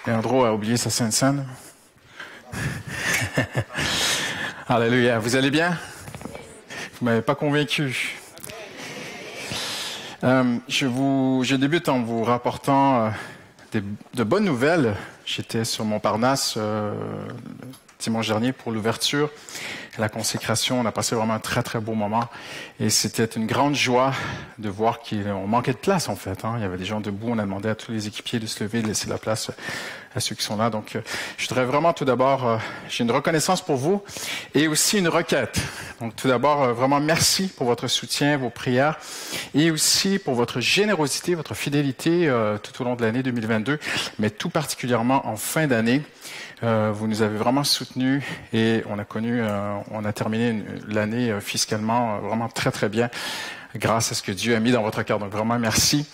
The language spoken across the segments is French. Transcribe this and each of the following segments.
Leandro a oublié sa Sainte Seine. Alléluia. Vous allez bien? Vous ne m'avez pas convaincu. Je débute en vous rapportant de bonnes nouvelles. J'étais sur Montparnasse dimanche dernier pour l'ouverture, la consécration. On a passé vraiment un très, très beau moment. Et c'était une grande joie de voir qu'on manquait de place, en fait. Il y avait des gens debout. On a demandé à tous les équipiers de se lever, de laisser la place à ceux qui sont là. Donc, je voudrais vraiment tout d'abord, j'ai une reconnaissance pour vous et aussi une requête. Donc, tout d'abord, vraiment merci pour votre soutien, vos prières et aussi pour votre générosité, votre fidélité tout au long de l'année 2022, mais tout particulièrement en fin d'année. Vous nous avez vraiment soutenus et on a terminé l'année fiscalement vraiment très, très bien grâce à ce que Dieu a mis dans votre cœur. Donc, vraiment, merci.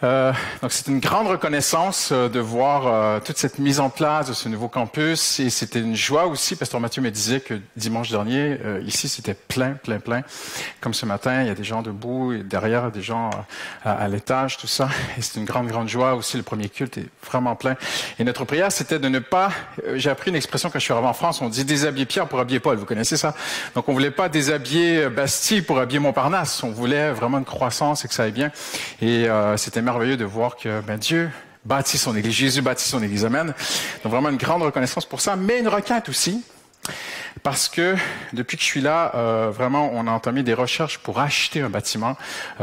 Donc, c'est une grande reconnaissance de voir toute cette mise en place de ce nouveau campus. Et c'était une joie aussi. Pasteur Mathieu me disait que dimanche dernier, ici, c'était plein. Comme ce matin, il y a des gens debout et derrière, des gens à l'étage, tout ça. Et c'est une grande, grande joie. Aussi, le premier culte est vraiment plein. Et notre prière, c'était de ne pas... J'ai appris une expression quand je suis arrivé en France. On dit déshabiller Pierre pour habiller Paul. Vous connaissez ça? Donc, on voulait pas déshabiller Bastille pour habiller Montparnasse. On voulait vraiment une croissance et que ça aille bien. Et c'était merveilleux de voir que Dieu bâtit son Église, Jésus bâtit son Église. Amen. Donc vraiment une grande reconnaissance pour ça, mais une requête aussi, parce que depuis que je suis là, vraiment, on a entamé des recherches pour acheter un bâtiment.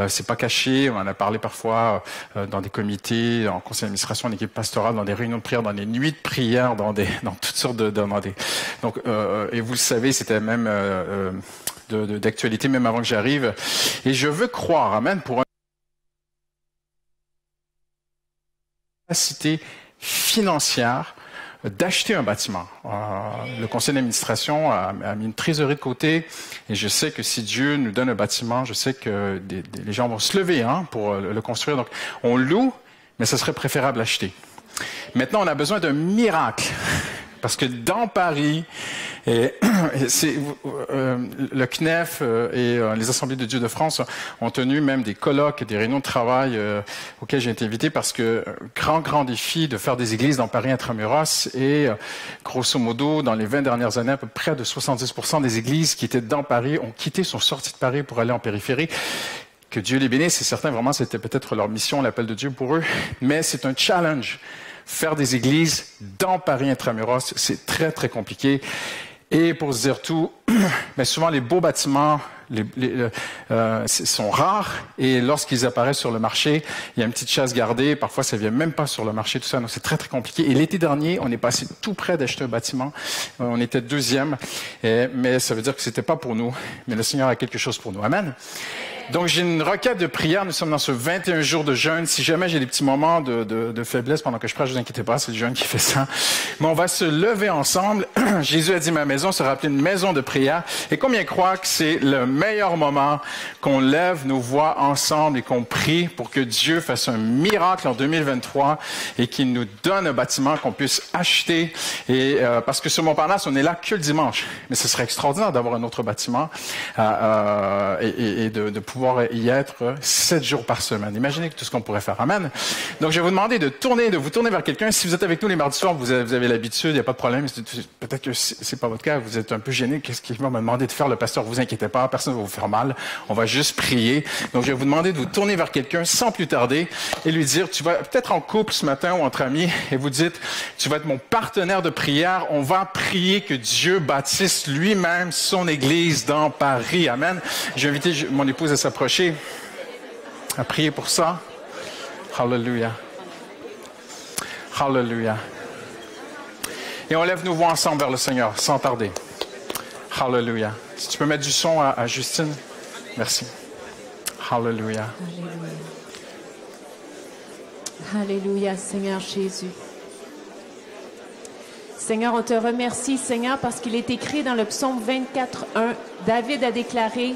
C'est pas caché, on en a parlé parfois dans des comités, en conseil d'administration, en équipe pastorale, dans des réunions de prière, dans des nuits de prière, dans toutes sortes donc, et vous le savez, c'était même d'actualité même avant que j'arrive. Et je veux croire, amen, pour une capacité financière d'acheter un bâtiment. Le conseil d'administration a mis une trésorerie de côté et je sais que si Dieu nous donne un bâtiment, je sais que les gens vont se lever pour le construire. Donc, on loue, mais ce serait préférable acheter. Maintenant, on a besoin d'un miracle. Parce que dans Paris, le CNEF et les Assemblées de Dieu de France ont tenu même des colloques et des réunions de travail auxquels j'ai été invité parce que grand défi de faire des églises dans Paris intramuros et grosso modo, dans les 20 dernières années, à peu près de 70% des églises qui étaient dans Paris sont sorties de Paris pour aller en périphérie. Que Dieu les bénisse, c'est certain, vraiment, c'était peut-être leur mission, l'appel de Dieu pour eux, mais c'est un challenge. Faire des églises dans Paris intramuros, c'est très, très compliqué. Et pour se dire tout, mais souvent les beaux bâtiments sont rares et lorsqu'ils apparaissent sur le marché, il y a une petite chasse gardée. Parfois, ça vient même pas sur le marché, tout ça. Donc, c'est très, très compliqué. Et l'été dernier, on est passé tout près d'acheter un bâtiment. On était deuxième, mais ça veut dire que c'était pas pour nous. Mais le Seigneur a quelque chose pour nous. Amen. Donc, j'ai une requête de prière. Nous sommes dans ce 21 jours de jeûne. Si jamais j'ai des petits moments de faiblesse pendant que je prêche, ne vous inquiétez pas, c'est le jeûne qui fait ça. Mais on va se lever ensemble. Jésus a dit, ma maison sera appelée une maison de prière. Et combien croient que c'est le meilleur moment qu'on lève nos voix ensemble et qu'on prie pour que Dieu fasse un miracle en 2023 et qu'il nous donne un bâtiment qu'on puisse acheter. Et parce que sur Montparnasse, on n'est là que le dimanche. Mais ce serait extraordinaire d'avoir un autre bâtiment et de pouvoir y être 7 jours par semaine. Imaginez tout ce qu'on pourrait faire. Amen. Donc, je vais vous demander de vous tourner vers quelqu'un. Si vous êtes avec nous les mardis soirs, vous avez l'habitude, il n'y a pas de problème. Peut-être que c'est pas votre cas, vous êtes un peu gêné. Qu'est-ce qu'il va me demander de faire, le pasteur? Vous inquiétez pas, personne ne va vous faire mal. On va juste prier. Donc, je vais vous demander de vous tourner vers quelqu'un sans plus tarder et lui dire, tu vas peut-être en couple ce matin ou entre amis et vous dites, tu vas être mon partenaire de prière. On va prier que Dieu bâtisse lui-même son église dans Paris. Amen. J'ai invité mon épouse à s'approcher, à prier pour ça. Hallelujah. Hallelujah. Et on lève nos voix ensemble vers le Seigneur, sans tarder. Hallelujah. Si tu peux mettre du son à Justine. Merci. Hallelujah. Alléluia. Alléluia, Seigneur Jésus. Seigneur, on te remercie, Seigneur, parce qu'il est écrit dans le psaume 24:1, David a déclaré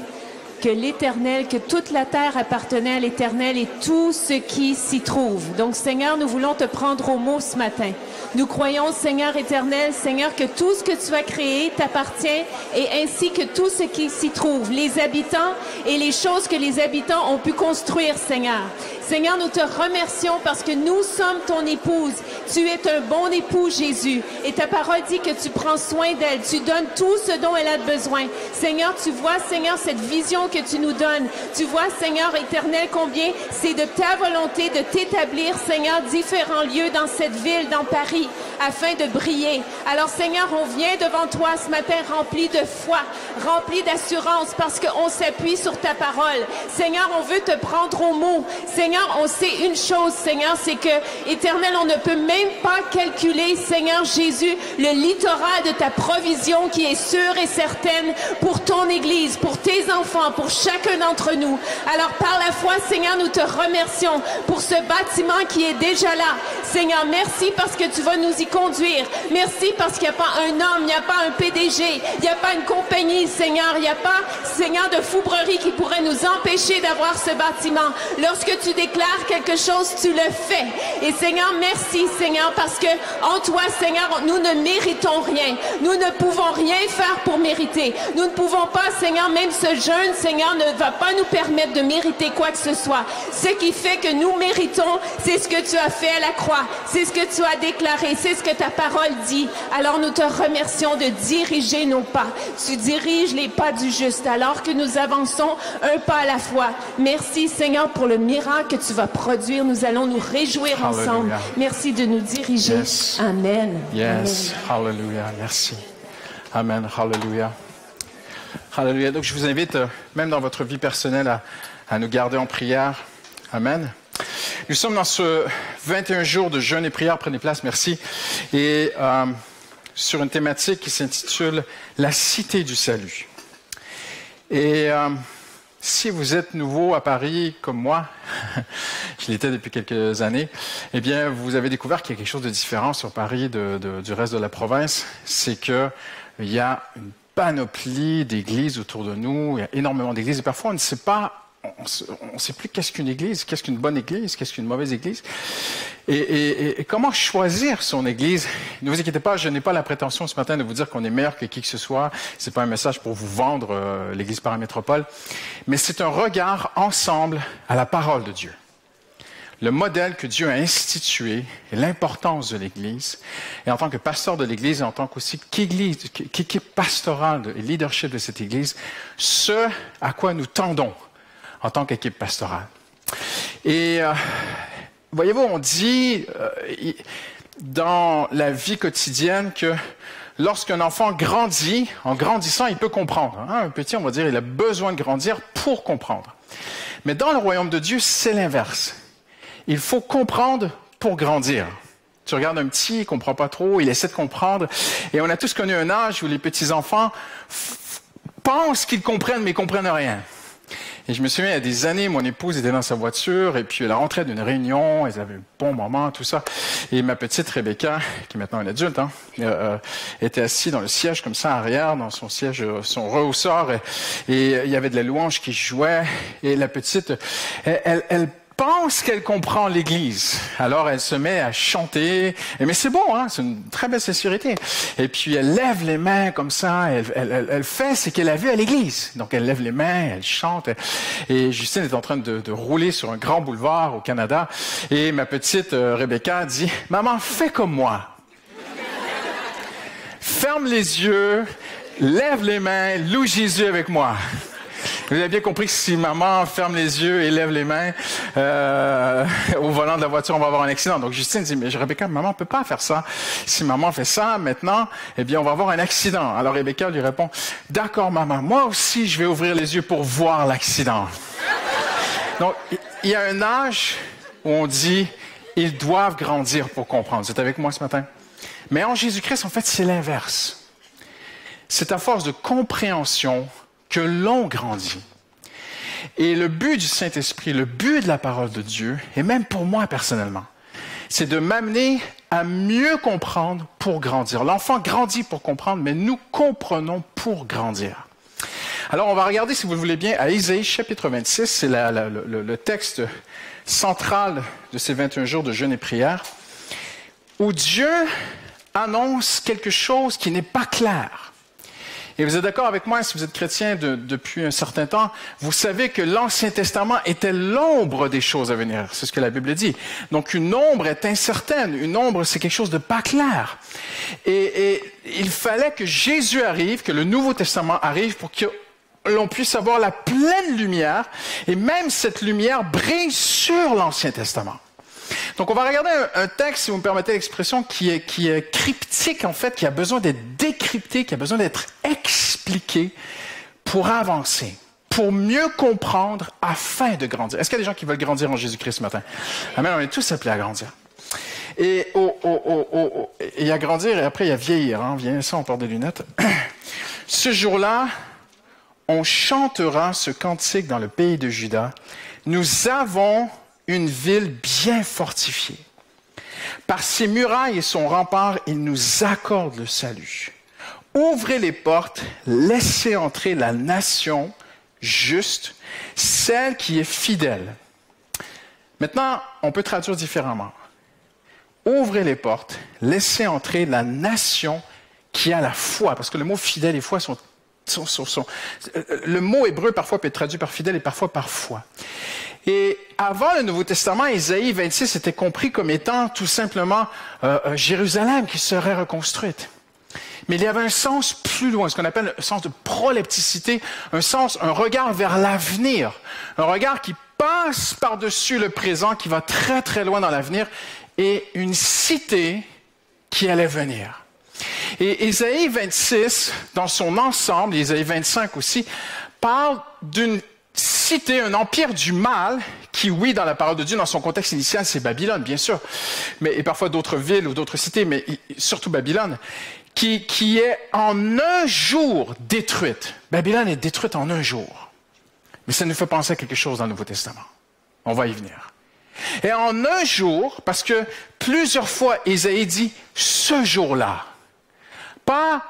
que l'Éternel, que toute la terre appartenait à l'Éternel et tout ce qui s'y trouve. Donc, Seigneur, nous voulons te prendre au mot ce matin. Nous croyons, Seigneur éternel, Seigneur, que tout ce que tu as créé t'appartient et ainsi que tout ce qui s'y trouve, les habitants et les choses que les habitants ont pu construire, Seigneur. Seigneur, nous te remercions parce que nous sommes ton épouse Tu es un bon époux, Jésus. Et ta parole dit que tu prends soin d'elle. Tu donnes tout ce dont elle a besoin. Seigneur, tu vois, Seigneur, cette vision que tu nous donnes. Tu vois, Seigneur éternel, combien c'est de ta volonté de t'établir, Seigneur, différents lieux dans cette ville, dans Paris, afin de briller. Alors, Seigneur, on vient devant toi ce matin rempli de foi, rempli d'assurance, parce qu'on s'appuie sur ta parole. Seigneur, on veut te prendre au mot. Seigneur, on sait une chose, Seigneur, c'est que, éternel, on ne peut même pas calculer, Seigneur Jésus, le littoral de ta provision qui est sûre et certaine pour ton Église, pour tes enfants, pour chacun d'entre nous. Alors, par la foi, Seigneur, nous te remercions pour ce bâtiment qui est déjà là. Seigneur, merci parce que tu vas nous y conduire. Merci parce qu'il n'y a pas un homme, il n'y a pas un PDG, il n'y a pas une compagnie, Seigneur, il n'y a pas, Seigneur, de foubrerie qui pourrait nous empêcher d'avoir ce bâtiment. Lorsque tu déclares quelque chose, tu le fais. Et Seigneur, merci, Seigneur, parce que en toi, Seigneur, nous ne méritons rien. Nous ne pouvons rien faire pour mériter. Nous ne pouvons pas, Seigneur, même ce jeûne, Seigneur, ne va pas nous permettre de mériter quoi que ce soit. Ce qui fait que nous méritons, c'est ce que tu as fait à la croix. C'est ce que tu as déclaré. C'est ce que ta parole dit. Alors nous te remercions de diriger nos pas. Tu diriges les pas du juste alors que nous avançons un pas à la fois. Merci, Seigneur, pour le miracle que tu vas produire. Nous allons nous réjouir ensemble. Merci de nous diriger. Yes. Amen. Yes. Amen. Hallelujah. Merci. Amen. Hallelujah. Hallelujah. Donc, je vous invite, même dans votre vie personnelle, à nous garder en prière. Amen. Nous sommes dans ce 21 jours de jeûne et prière. Prenez place, merci. Et sur une thématique qui s'intitule « La cité du salut ». Et si vous êtes nouveau à Paris, comme moi, je l'étais depuis quelques années, eh bien, vous avez découvert qu'il y a quelque chose de différent sur Paris du reste de la province. C'est qu'il y a une panoplie d'églises autour de nous. Il y a énormément d'églises. Et parfois, on ne sait pas, on ne sait plus qu'est-ce qu'une église, qu'est-ce qu'une bonne église, qu'est-ce qu'une mauvaise église. Et comment choisir son église? Ne vous inquiétez pas, je n'ai pas la prétention ce matin de vous dire qu'on est meilleur que qui que ce soit. C'est pas un message pour vous vendre l'église Paramétropole. Mais c'est un regard ensemble à la parole de Dieu. Le modèle que Dieu a institué et l'importance de l'Église. Et en tant que pasteur de l'Église et en tant qu'aussi qu'équipe pastorale et leadership de cette Église, ce à quoi nous tendons en tant qu'équipe pastorale. Et voyez-vous, on dit dans la vie quotidienne que lorsqu'un enfant grandit, en grandissant, il peut comprendre. Un petit, on va dire, il a besoin de grandir pour comprendre. Mais dans le royaume de Dieu, c'est l'inverse. Il faut comprendre pour grandir. Tu regardes un petit, il ne comprend pas trop, il essaie de comprendre. Et on a tous connu un âge où les petits-enfants pensent qu'ils comprennent, mais ils ne comprennent rien. Et je me souviens, il y a des années, mon épouse était dans sa voiture, et puis elle rentrait d'une réunion, elle avait un bon moment, tout ça. Et ma petite Rebecca, qui est maintenant une adulte, était assise dans le siège comme ça, arrière, dans son siège, son rehausseur, et il y avait de la louange qui jouait, et la petite, elle pense qu'elle comprend l'Église. Alors, elle se met à chanter. Mais c'est beau, hein? C'est une très belle sincérité. Et puis, elle lève les mains comme ça. Elle fait ce qu'elle a vu à l'Église. Donc, elle lève les mains, elle chante. Et Justine est en train de rouler sur un grand boulevard au Canada. Et ma petite Rebecca dit, « Maman, fais comme moi. Ferme les yeux, lève les mains, loue Jésus avec moi. » Vous avez bien compris que si maman ferme les yeux et lève les mains au volant de la voiture, on va avoir un accident. Donc Justine dit, mais Rebecca, maman ne peut pas faire ça. Si maman fait ça maintenant, eh bien on va avoir un accident. Alors Rebecca lui répond, d'accord maman, moi aussi je vais ouvrir les yeux pour voir l'accident. Donc il y a un âge où on dit, ils doivent grandir pour comprendre. Vous êtes avec moi ce matin? Mais en Jésus-Christ, en fait, c'est l'inverse. C'est à force de compréhension que l'on grandit. Et le but du Saint-Esprit, le but de la parole de Dieu, et même pour moi personnellement, c'est de m'amener à mieux comprendre pour grandir. L'enfant grandit pour comprendre, mais nous comprenons pour grandir. Alors, on va regarder, si vous le voulez bien, à Isaïe chapitre 26, c'est le texte central de ces 21 jours de jeûne et prière, où Dieu annonce quelque chose qui n'est pas clair. Et vous êtes d'accord avec moi, si vous êtes chrétien depuis un certain temps, vous savez que l'Ancien Testament était l'ombre des choses à venir. C'est ce que la Bible dit. Donc une ombre est incertaine. Une ombre, c'est quelque chose de pas clair. Et il fallait que Jésus arrive, que le Nouveau Testament arrive pour que l'on puisse avoir la pleine lumière. Et même cette lumière brille sur l'Ancien Testament. Donc, on va regarder un texte, si vous me permettez l'expression, qui est cryptique, en fait, qui a besoin d'être décrypté, qui a besoin d'être expliqué pour avancer, pour mieux comprendre, afin de grandir. Est-ce qu'il y a des gens qui veulent grandir en Jésus-Christ ce matin? Amen, on est tous appelés à grandir. Et il y a grandir, et après il y a vieillir. Hein? Vieillir, ça, on porte des lunettes. Ce jour-là, on chantera ce cantique dans le pays de Juda. Nous avons une ville bien fortifiée. Par ses murailles et son rempart, il nous accorde le salut. Ouvrez les portes, laissez entrer la nation juste, celle qui est fidèle. Maintenant, on peut traduire différemment. Ouvrez les portes, laissez entrer la nation qui a la foi. Parce que le mot fidèle et foi sont le mot hébreu parfois peut être traduit par fidèle et parfois par foi. Et avant le Nouveau Testament, Ésaïe 26 était compris comme étant tout simplement Jérusalem qui serait reconstruite. Mais il y avait un sens plus loin, ce qu'on appelle un sens de prolepticité, un regard vers l'avenir, un regard qui passe par-dessus le présent, qui va très très loin dans l'avenir, et une cité qui allait venir. Et Ésaïe 26, dans son ensemble, Ésaïe 25 aussi, parle d'une cité, un empire du mal, qui, oui, dans la parole de Dieu, dans son contexte initial, c'est Babylone, bien sûr, et parfois d'autres villes ou d'autres cités, mais surtout Babylone, qui est en un jour détruite. Babylone est détruite en un jour. Mais ça nous fait penser à quelque chose dans le Nouveau Testament. On va y venir. Et en un jour, parce que plusieurs fois, Ésaïe dit « ce jour-là ». Pas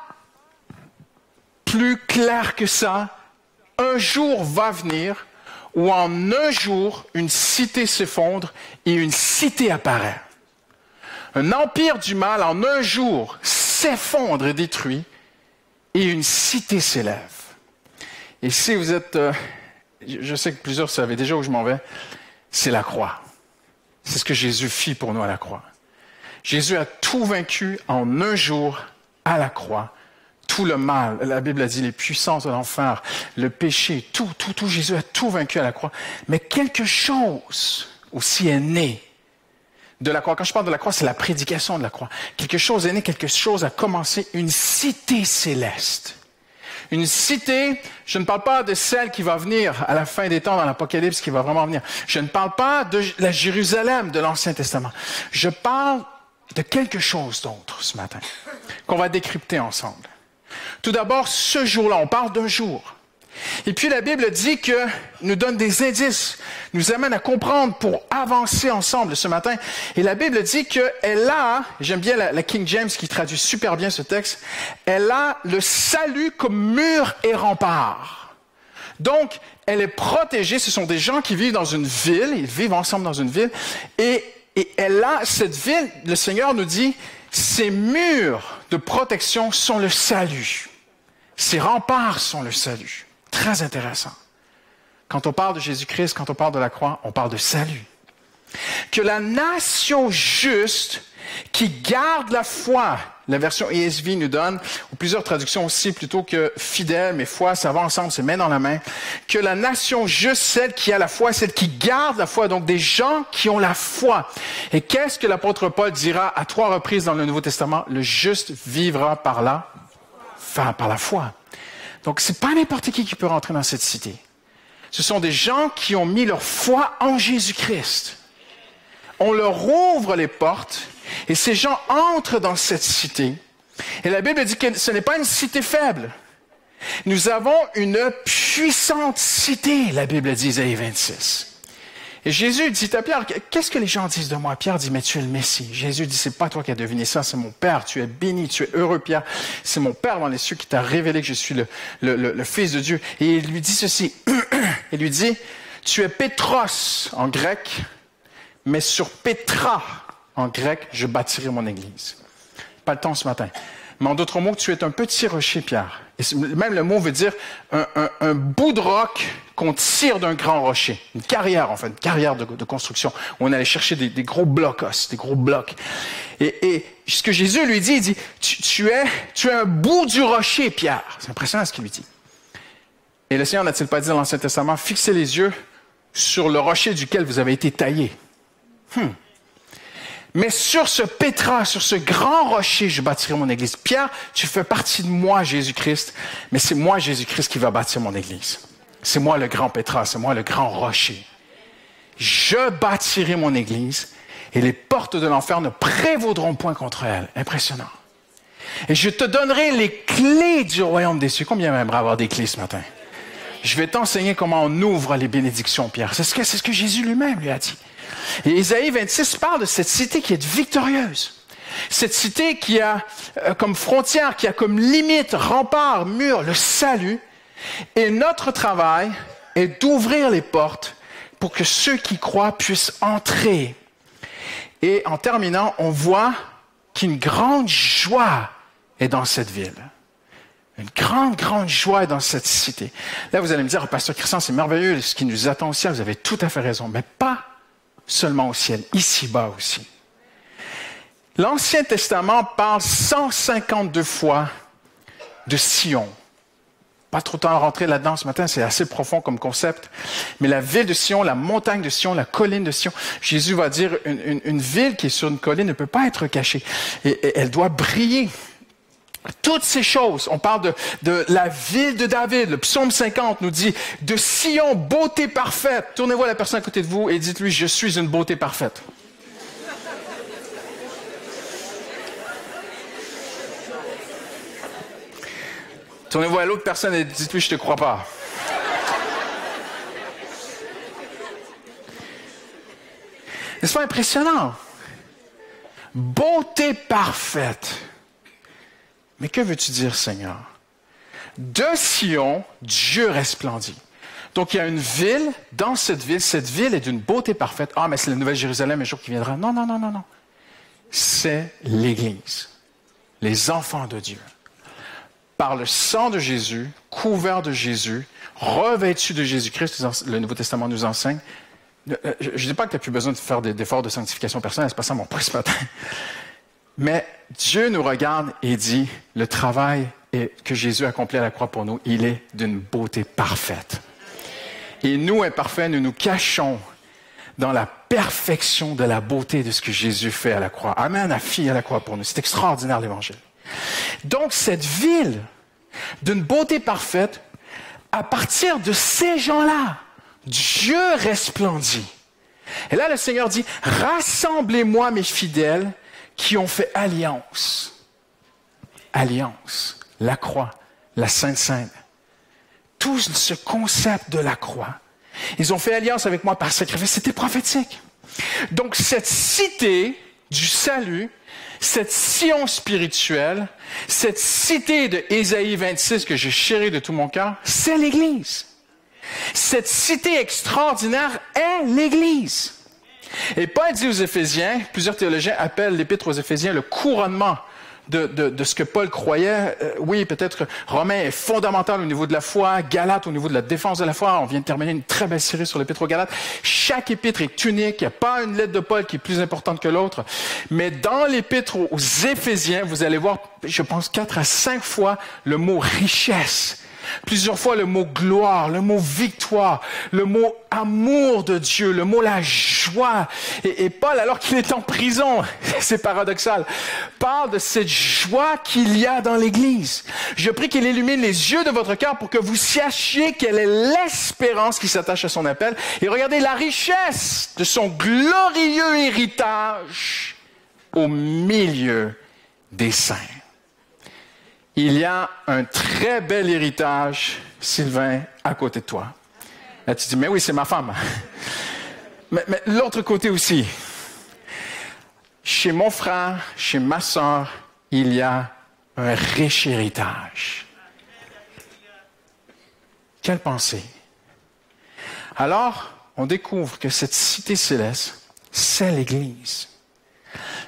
plus clair que ça, un jour va venir où en un jour, une cité s'effondre et une cité apparaît. Un empire du mal, en un jour, s'effondre et détruit et une cité s'élève. Et si vous êtes... je sais que plusieurs savent déjà où je m'en vais, c'est la croix. C'est ce que Jésus fit pour nous à la croix. Jésus a tout vaincu en un jour à la croix. Tout le mal, la Bible a dit les puissances de l'enfer, le péché, tout, Jésus a tout vaincu à la croix. Mais quelque chose aussi est né de la croix. Quand je parle de la croix, c'est la prédication de la croix. Quelque chose est né, quelque chose a commencé, une cité céleste. Une cité, je ne parle pas de celle qui va venir à la fin des temps dans l'Apocalypse, qui va vraiment venir. Je ne parle pas de la Jérusalem de l'Ancien Testament. Je parle de quelque chose d'autre ce matin, qu'on va décrypter ensemble. Tout d'abord, ce jour-là, on parle d'un jour. Et puis la Bible dit que nous donne des indices, nous amène à comprendre pour avancer ensemble ce matin. Et la Bible dit qu'elle a, j'aime bien la King James qui traduit super bien ce texte, elle a le salut comme mur et rempart. Donc, elle est protégée, ce sont des gens qui vivent dans une ville, ils vivent ensemble dans une ville, et elle a, cette ville, le Seigneur nous dit, ces murs de protection sont le salut. Ces remparts sont le salut. Très intéressant. Quand on parle de Jésus-Christ, quand on parle de la croix, on parle de salut. Que la nation juste qui garde la foi, la version ESV nous donne, ou plusieurs traductions aussi, plutôt que fidèle, mais foi, ça va ensemble, c'est main dans la main. Que la nation juste, celle qui a la foi, celle qui garde la foi, donc des gens qui ont la foi. Et qu'est-ce que l'apôtre Paul dira à 3 reprises dans le Nouveau Testament? Le juste vivra par la foi. Donc, c'est pas n'importe qui peut rentrer dans cette cité. Ce sont des gens qui ont mis leur foi en Jésus-Christ. On leur ouvre les portes et ces gens entrent dans cette cité. Et la Bible dit que ce n'est pas une cité faible. Nous avons une puissante cité, la Bible dit, Isaïe 26. Et Jésus dit à Pierre, qu'est-ce que les gens disent de moi? Pierre dit, mais tu es le Messie. Jésus dit, c'est pas toi qui as deviné ça, c'est mon Père. Tu es béni, tu es heureux, Pierre. C'est mon Père dans les cieux qui t'a révélé que je suis le Fils de Dieu. Et il lui dit ceci, il lui dit, tu es Pétros en grec, mais sur Pétra en grec, je bâtirai mon église. Pas le temps ce matin. Mais en d'autres mots, tu es un petit rocher, Pierre. Et même le mot veut dire un bout de roc qu'on tire d'un grand rocher. Une carrière, en fait, une carrière de construction. Où on allait chercher des gros blocs, des gros blocs. Et ce que Jésus lui dit, il dit, tu es un bout du rocher, Pierre. C'est impressionnant ce qu'il lui dit. Et le Seigneur n'a-t-il pas dit dans l'Ancien Testament, fixez les yeux sur le rocher duquel vous avez été taillé. Mais sur ce pétrin, sur ce grand rocher, je bâtirai mon église. Pierre, tu fais partie de moi, Jésus-Christ, mais c'est moi, Jésus-Christ, qui va bâtir mon église. C'est moi le grand pétrin, c'est moi le grand rocher. Je bâtirai mon église et les portes de l'enfer ne prévaudront point contre elle. Impressionnant. Et je te donnerai les clés du royaume des cieux. Combien aimerait avoir des clés ce matin? Je vais t'enseigner comment on ouvre les bénédictions, Pierre. C'est ce que Jésus lui-même lui a dit. Et Ésaïe 26 parle de cette cité qui est victorieuse. Cette cité qui a comme frontière, qui a comme limite, rempart, mur, le salut. Et notre travail est d'ouvrir les portes pour que ceux qui croient puissent entrer. Et en terminant, on voit qu'une grande joie est dans cette ville. Une grande, grande joie est dans cette cité. Là, vous allez me dire, Pasteur Christian, c'est merveilleux ce qui nous attend au ciel. Vous avez tout à fait raison, mais pas seulement au ciel, ici-bas aussi. L'Ancien Testament parle 152 fois de Sion. Pas trop de temps à rentrer là-dedans ce matin, c'est assez profond comme concept. Mais la ville de Sion, la montagne de Sion, la colline de Sion, Jésus va dire une ville qui est sur une colline ne peut pas être cachée. Et elle doit briller. Toutes ces choses, on parle de la ville de David. Le psaume 50 nous dit « De Sion, beauté parfaite ». Tournez-vous à la personne à côté de vous et dites-lui « Je suis une beauté parfaite ». Tournez-vous à l'autre personne et dites-lui « Je te crois pas ». N'est-ce pas impressionnant? Beauté parfaite. Mais que veux-tu dire, Seigneur? De Sion, Dieu resplendit. Donc, il y a une ville, dans cette ville est d'une beauté parfaite. Ah, mais c'est la Nouvelle Jérusalem un jour qui viendra. Non, non, non, non, non. C'est l'Église, les enfants de Dieu. Par le sang de Jésus, couvert de Jésus, revêtu de Jésus-Christ, le Nouveau Testament nous enseigne. Je ne dis pas que tu n'as plus besoin de faire d'efforts de sanctification personnelle, c'est pas ça mon point ce matin. Mais Dieu nous regarde et dit, le travail que Jésus a accompli à la croix pour nous, il est d'une beauté parfaite. Et nous, imparfaits, nous nous cachons dans la perfection de la beauté de ce que Jésus fait à la croix. Amen, a fini à la croix pour nous. C'est extraordinaire l'Évangile. Donc, cette ville, d'une beauté parfaite, à partir de ces gens-là, Dieu resplendit. Et là, le Seigneur dit, rassemblez-moi mes fidèles, qui ont fait alliance. Alliance, la croix, la Sainte Seine. Tout ce concept de la croix. Ils ont fait alliance avec moi par sacrifice. C'était prophétique. Donc, cette cité du salut, cette Sion spirituelle, cette cité de Ésaïe 26 que je chéris de tout mon cœur, c'est l'Église. Cette cité extraordinaire est l'Église. Et Paul dit aux Éphésiens, plusieurs théologiens appellent l'Épître aux Éphésiens le couronnement de ce que Paul croyait. Oui, peut-être Romain est fondamental au niveau de la foi, Galate au niveau de la défense de la foi. On vient de terminer une très belle série sur l'Épître aux Galates. Chaque épître est unique. Il n'y a pas une lettre de Paul qui est plus importante que l'autre. Mais dans l'Épître aux Éphésiens, vous allez voir, je pense, 4 à 5 fois le mot richesse. Plusieurs fois le mot gloire, le mot victoire, le mot amour de Dieu, le mot la joie. Et Paul, alors qu'il est en prison, c'est paradoxal, parle de cette joie qu'il y a dans l'Église. Je prie qu'il illumine les yeux de votre cœur pour que vous sachiez quelle est l'espérance qui s'attache à son appel. Et regardez la richesse de son glorieux héritage au milieu des saints. Il y a un très bel héritage, Sylvain, à côté de toi. Là, tu dis, mais oui, c'est ma femme. Mais l'autre côté aussi. Chez mon frère, chez ma sœur, il y a un riche héritage. Quelle pensée. Alors, on découvre que cette cité céleste, c'est l'Église.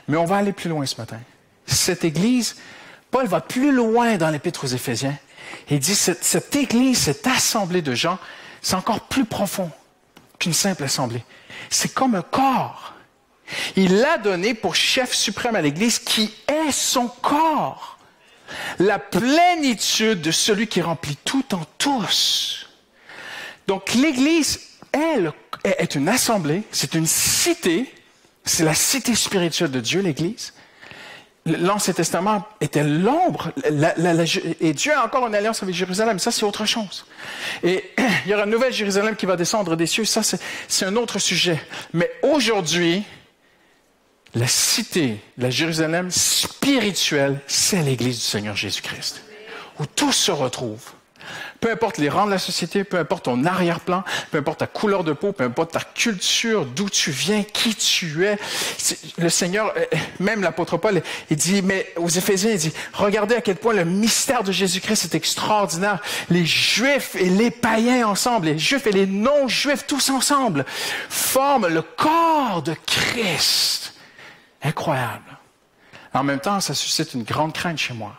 Mais on va aller plus loin ce matin. Cette Église Paul va plus loin dans l'Épître aux Éphésiens. Il dit, cette église, cette assemblée de gens, c'est encore plus profond qu'une simple assemblée. C'est comme un corps. Il l'a donné pour chef suprême à l'Église qui est son corps. La plénitude de celui qui remplit tout en tous. Donc l'Église, elle, est une assemblée, c'est une cité, c'est la cité spirituelle de Dieu, l'Église. L'Ancien Testament était l'ombre, et Dieu a encore une alliance avec Jérusalem, ça c'est autre chose. Et il y aura une nouvelle Jérusalem qui va descendre des cieux, ça c'est un autre sujet. Mais aujourd'hui, la cité, la Jérusalem spirituelle, c'est l'Église du Seigneur Jésus-Christ, où tout se retrouve. Peu importe les rangs de la société, peu importe ton arrière-plan, peu importe ta couleur de peau, peu importe ta culture, d'où tu viens, qui tu es. Le Seigneur, même l'apôtre Paul, il dit, mais aux Éphésiens, il dit, regardez à quel point le mystère de Jésus-Christ est extraordinaire. Les Juifs et les païens ensemble, les Juifs et les non-Juifs tous ensemble, forment le corps de Christ. Incroyable. En même temps, ça suscite une grande crainte chez moi.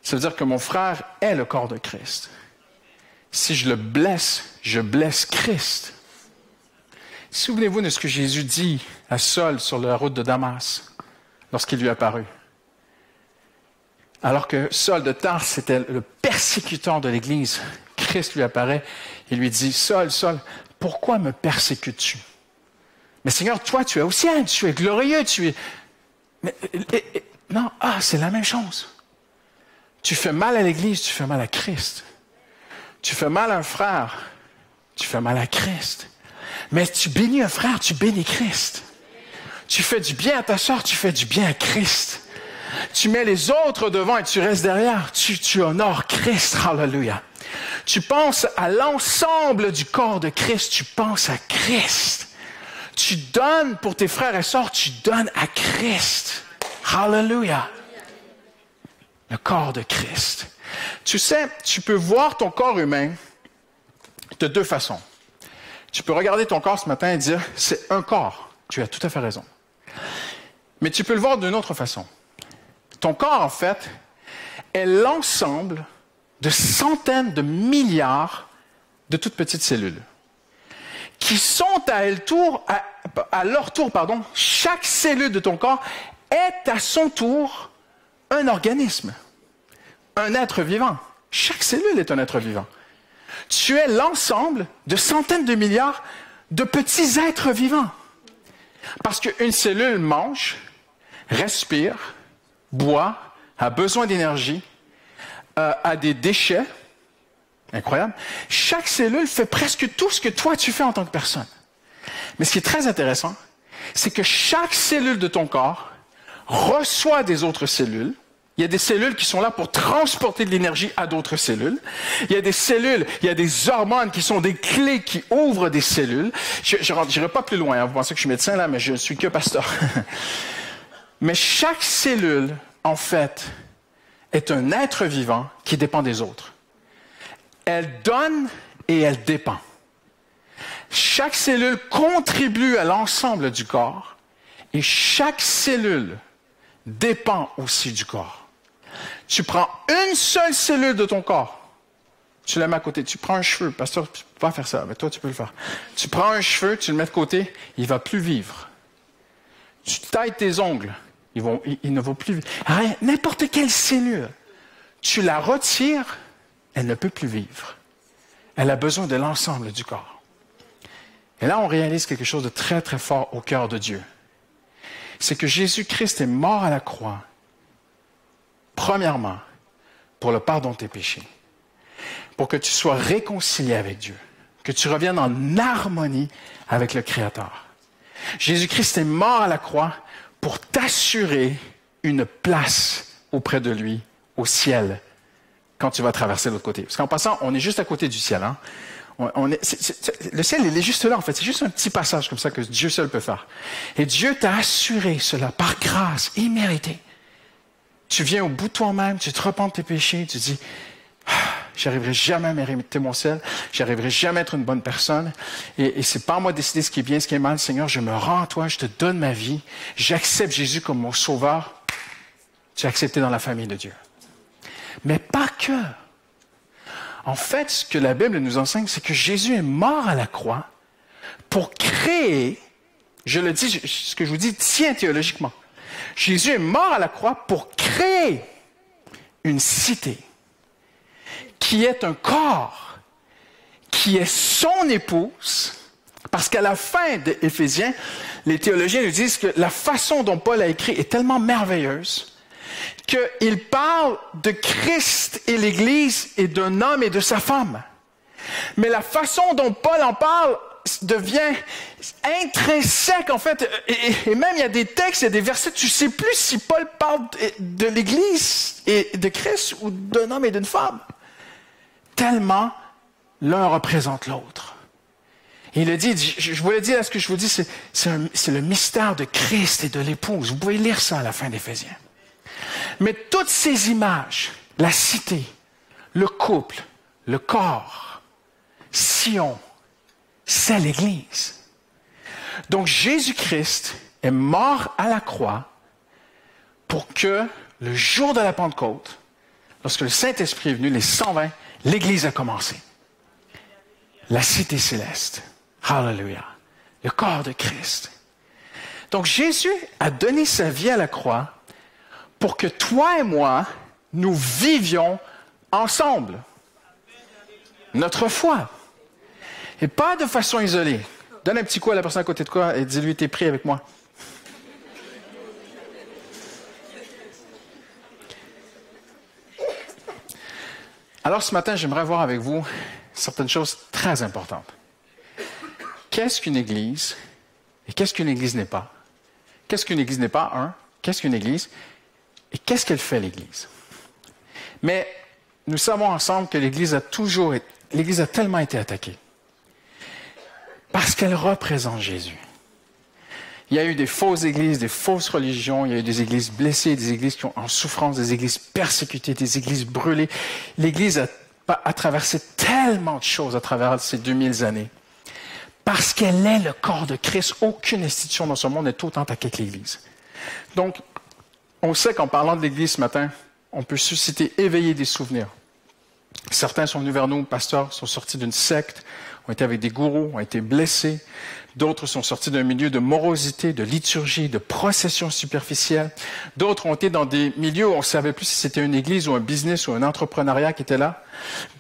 Ça veut dire que mon frère est le corps de Christ. Si je le blesse, je blesse Christ. Souvenez-vous de ce que Jésus dit à Saul sur la route de Damas, lorsqu'il lui apparut. Alors que Saul de Tarse était le persécuteur de l'Église, Christ lui apparaît et lui dit, Saul, Saul, pourquoi me persécutes-tu? Mais Seigneur, toi, tu es aussi un, tu es glorieux, tu es... Mais, non, c'est la même chose. Tu fais mal à l'Église, tu fais mal à Christ. Tu fais mal à un frère, tu fais mal à Christ. Mais tu bénis un frère, tu bénis Christ. Tu fais du bien à ta sœur, tu fais du bien à Christ. Tu mets les autres devant et tu restes derrière, tu honores Christ. Alléluia. Tu penses à l'ensemble du corps de Christ, tu penses à Christ. Tu donnes pour tes frères et sœurs, tu donnes à Christ. Alléluia. Le corps de Christ. Tu sais, tu peux voir ton corps humain de deux façons. Tu peux regarder ton corps ce matin et dire, c'est un corps. Tu as tout à fait raison. Mais tu peux le voir d'une autre façon. Ton corps, en fait, est l'ensemble de centaines de milliards de toutes petites cellules qui sont à leur tour, chaque cellule de ton corps est à son tour un organisme, un être vivant. Chaque cellule est un être vivant. Tu es l'ensemble de centaines de milliards de petits êtres vivants. Parce qu'une cellule mange, respire, boit, a besoin d'énergie, a des déchets. Incroyable. Chaque cellule fait presque tout ce que toi tu fais en tant que personne. Mais ce qui est très intéressant, c'est que chaque cellule de ton corps reçoit des autres cellules. Il y a des cellules qui sont là pour transporter de l'énergie à d'autres cellules. Il y a des cellules, il y a des hormones qui sont des clés qui ouvrent des cellules. Je n'irai pas plus loin, hein. Vous pensez que je suis médecin là, mais je ne suis que pasteur. Mais chaque cellule, en fait, est un être vivant qui dépend des autres. Elle donne et elle dépend. Chaque cellule contribue à l'ensemble du corps et chaque cellule dépend aussi du corps. Tu prends une seule cellule de ton corps, tu la mets à côté, tu prends un cheveu, pasteur, tu ne peux pas faire ça, mais toi tu peux le faire. Tu prends un cheveu, tu le mets de côté, il ne va plus vivre. Tu tailles tes ongles, ils ne vont plus vivre. Rien, n'importe quelle cellule, tu la retires, elle ne peut plus vivre. Elle a besoin de l'ensemble du corps. Et là, on réalise quelque chose de très, très fort au cœur de Dieu. C'est que Jésus-Christ est mort à la croix, premièrement, pour le pardon de tes péchés, pour que tu sois réconcilié avec Dieu, que tu reviennes en harmonie avec le Créateur. Jésus-Christ est mort à la croix pour t'assurer une place auprès de lui au ciel, quand tu vas traverser l'autre côté. Parce qu'en passant, on est juste à côté du ciel. Hein? Le ciel, il est juste là, en fait. C'est juste un petit passage comme ça que Dieu seul peut faire. Et Dieu t'a assuré cela par grâce imméritée. Tu viens au bout de toi-même, tu te repens de tes péchés, tu dis, j'arriverai jamais à mériter mon ciel, j'arriverai jamais à être une bonne personne, et c'est pas à moi de décider ce qui est bien, ce qui est mal. Seigneur, je me rends à toi, je te donne ma vie, j'accepte Jésus comme mon sauveur. tu es accepté dans la famille de Dieu. Mais pas que. En fait, ce que la Bible nous enseigne, c'est que Jésus est mort à la croix pour créer, je le dis, ce que je vous dis tient théologiquement. Jésus est mort à la croix pour créer une cité qui est un corps, qui est son épouse, parce qu'à la fin d'Éphésiens, les théologiens nous disent que la façon dont Paul a écrit est tellement merveilleuse qu'il parle de Christ et l'Église et d'un homme et de sa femme. Mais la façon dont Paul en parle devient intrinsèque, en fait. Et même, il y a des textes, il y a des versets, tu ne sais plus si Paul parle de l'Église et de Christ ou d'un homme et d'une femme. Tellement l'un représente l'autre. Et il a dit, je vous l'ai dit, là, ce que je vous dis, c'est le mystère de Christ et de l'épouse. Vous pouvez lire ça à la fin d'Éphésiens. Mais toutes ces images, la cité, le couple, le corps, Sion, c'est l'Église. Donc Jésus-Christ est mort à la croix pour que le jour de la Pentecôte, lorsque le Saint-Esprit est venu, les 120, l'Église a commencé. La cité céleste. Hallelujah. Le corps de Christ. Donc Jésus a donné sa vie à la croix pour que toi et moi, nous vivions ensemble notre foi. Et pas de façon isolée. Donne un petit coup à la personne à côté de toi et dis-lui, t'es pris avec moi. Alors ce matin, j'aimerais voir avec vous certaines choses très importantes. Qu'est-ce qu'une Église et qu'est-ce qu'une Église n'est pas? Qu'est-ce qu'une Église n'est pas? Un, qu'est-ce qu'une Église? Et qu'est-ce qu'elle fait, l'Église? Mais nous savons ensemble que l'Église a tellement été attaquée. Parce qu'elle représente Jésus. Il y a eu des fausses églises, des fausses religions, il y a eu des églises blessées, des églises qui sont en souffrance, des églises persécutées, des églises brûlées. L'Église a traversé tellement de choses à travers ces 2000 années. Parce qu'elle est le corps de Christ. Aucune institution dans ce monde n'est autant attaquée que l'Église. Donc, on sait qu'en parlant de l'Église ce matin, on peut susciter, éveiller des souvenirs. Certains sont venus vers nous, pasteurs, sont sortis d'une secte, ont été avec des gourous, ont été blessés. D'autres sont sortis d'un milieu de morosité, de liturgie, de procession superficielle. D'autres ont été dans des milieux où on ne savait plus si c'était une église ou un business ou un entrepreneuriat qui était là.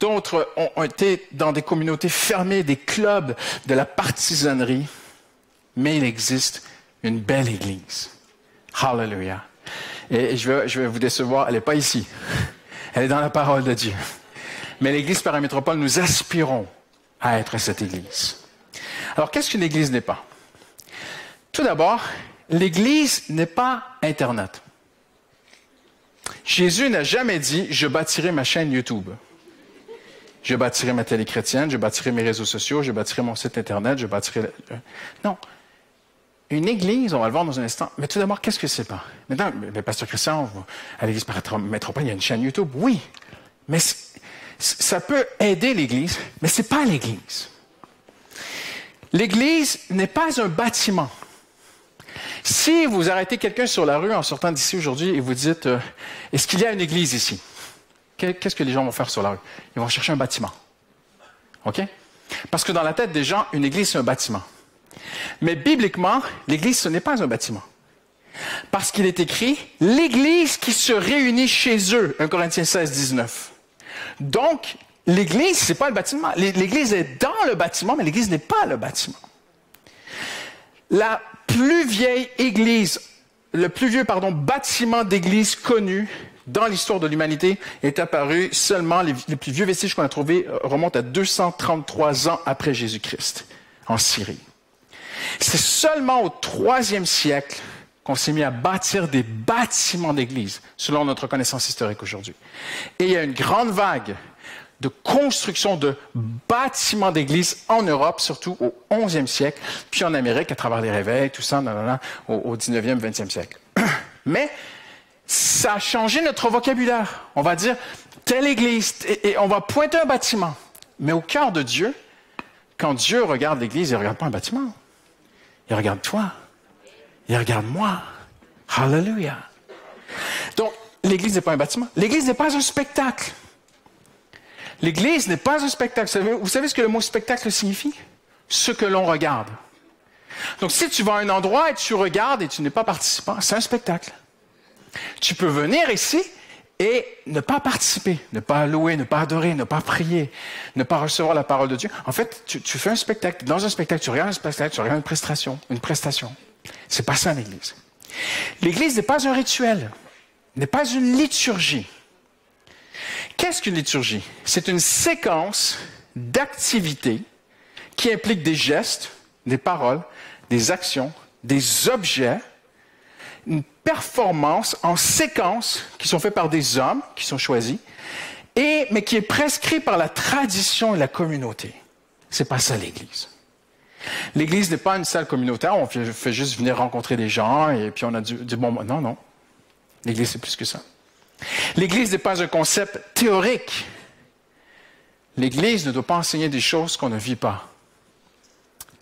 D'autres ont été dans des communautés fermées, des clubs, de la partisanerie. Mais il existe une belle église. Hallelujah. Et je vais vous décevoir, elle n'est pas ici. Elle est dans la parole de Dieu. Mais l'Église Paramétropole, nous aspirons à être cette Église. Alors, qu'est-ce qu'une Église n'est pas? Tout d'abord, l'Église n'est pas Internet. Jésus n'a jamais dit « je bâtirai ma chaîne YouTube ». Je bâtirai ma télé chrétienne, je bâtirai mes réseaux sociaux, je bâtirai mon site Internet, je bâtirai... Non. Une Église, on va le voir dans un instant, mais tout d'abord, qu'est-ce que c'est pas? Maintenant, le pasteur Christian, à l'Église Paramétropole, il y a une chaîne YouTube. Oui, mais ça peut aider l'Église, mais ce n'est pas l'Église. L'Église n'est pas un bâtiment. Si vous arrêtez quelqu'un sur la rue en sortant d'ici aujourd'hui et vous dites « Est-ce qu'il y a une Église ici? » Qu'est-ce que les gens vont faire sur la rue? Ils vont chercher un bâtiment. OK? Parce que dans la tête des gens, une Église, c'est un bâtiment. Mais bibliquement, l'Église, ce n'est pas un bâtiment. Parce qu'il est écrit « l'Église qui se réunit chez eux », 1 Corinthiens 16, 19. Donc, l'Église, ce n'est pas le bâtiment. L'Église est dans le bâtiment, mais l'Église n'est pas le bâtiment. La plus vieille Église, le plus vieux, bâtiment d'Église connu dans l'histoire de l'humanité est apparu seulement, les plus vieux vestiges qu'on a trouvés remontent à 233 ans après Jésus-Christ, en Syrie. C'est seulement au 3e siècle qu'on s'est mis à bâtir des bâtiments d'église, selon notre connaissance historique aujourd'hui. Et il y a une grande vague de construction de bâtiments d'église en Europe, surtout au 11e siècle, puis en Amérique, à travers les réveils, tout ça, au 19e, 20e siècle. Mais ça a changé notre vocabulaire. On va dire telle église, et on va pointer un bâtiment. Mais au cœur de Dieu, quand Dieu regarde l'église, il ne regarde pas un bâtiment. Il regarde toi. Il regarde moi. Hallelujah. Donc, l'Église n'est pas un bâtiment. L'Église n'est pas un spectacle. L'Église n'est pas un spectacle. Vous savez ce que le mot spectacle signifie? Ce que l'on regarde. Donc, si tu vas à un endroit et tu regardes et tu n'es pas participant, c'est un spectacle. Tu peux venir ici et ne pas participer, ne pas louer, ne pas adorer, ne pas prier, ne pas recevoir la parole de Dieu. En fait, tu fais un spectacle. Dans un spectacle, tu regardes un spectacle, tu regardes une prestation. C'est pas ça, l'Église. L'Église n'est pas un rituel, n'est pas une liturgie. Qu'est-ce qu'une liturgie? C'est une séquence d'activités qui implique des gestes, des paroles, des actions, des objets, une performance en séquence qui sont faites par des hommes qui sont choisis, mais qui est prescrit par la tradition et la communauté. C'est pas ça l'Église. L'Église n'est pas une salle communautaire où on fait juste venir rencontrer des gens et puis on a du bon... Non. L'Église, c'est plus que ça. L'Église n'est pas un concept théorique. L'Église ne doit pas enseigner des choses qu'on ne vit pas.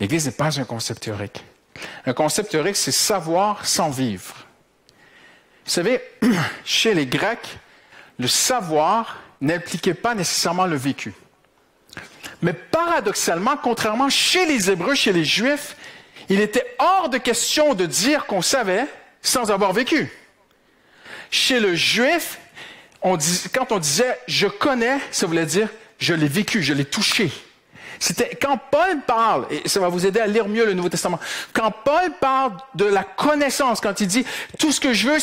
L'Église n'est pas un concept théorique. Un concept théorique, c'est savoir sans vivre. Vous savez, chez les Grecs, le savoir n'impliquait pas nécessairement le vécu. Mais paradoxalement, contrairement chez les Hébreux, chez les Juifs, il était hors de question de dire qu'on savait sans avoir vécu. Chez le Juif, quand on disait « je connais », ça voulait dire « je l'ai vécu, je l'ai touché ». C'était quand Paul parle, et ça va vous aider à lire mieux le Nouveau Testament, quand Paul parle de la connaissance, quand il dit tout ce que je veux,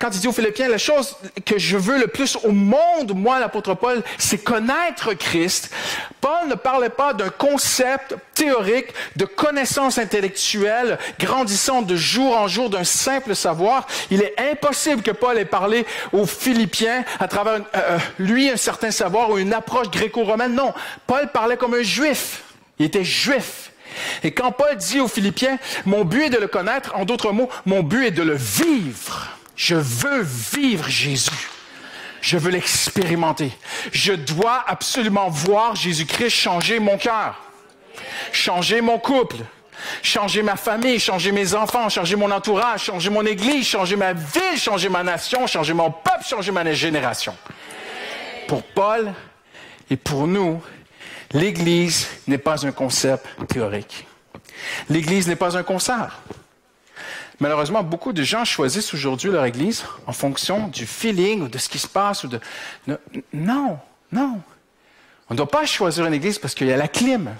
quand il dit aux Philippiens, la chose que je veux le plus au monde, moi l'apôtre Paul, c'est connaître Christ. Paul ne parlait pas d'un concept théorique de connaissance intellectuelle grandissant de jour en jour d'un simple savoir. Il est impossible que Paul ait parlé aux Philippiens à travers lui un certain savoir ou une approche gréco-romaine. Non, Paul parlait comme un juif. Il était juif. Et quand Paul dit aux Philippiens, mon but est de le connaître, en d'autres mots, mon but est de le vivre. Je veux vivre Jésus. Je veux l'expérimenter. Je dois absolument voir Jésus-Christ changer mon cœur, changer mon couple, changer ma famille, changer mes enfants, changer mon entourage, changer mon église, changer ma ville, changer ma nation, changer mon peuple, changer ma génération. Pour Paul et pour nous, l'Église n'est pas un concept théorique. L'Église n'est pas un concert. Malheureusement, beaucoup de gens choisissent aujourd'hui leur Église en fonction du feeling ou de ce qui se passe. Non. On ne doit pas choisir une Église parce qu'il y a la clim. On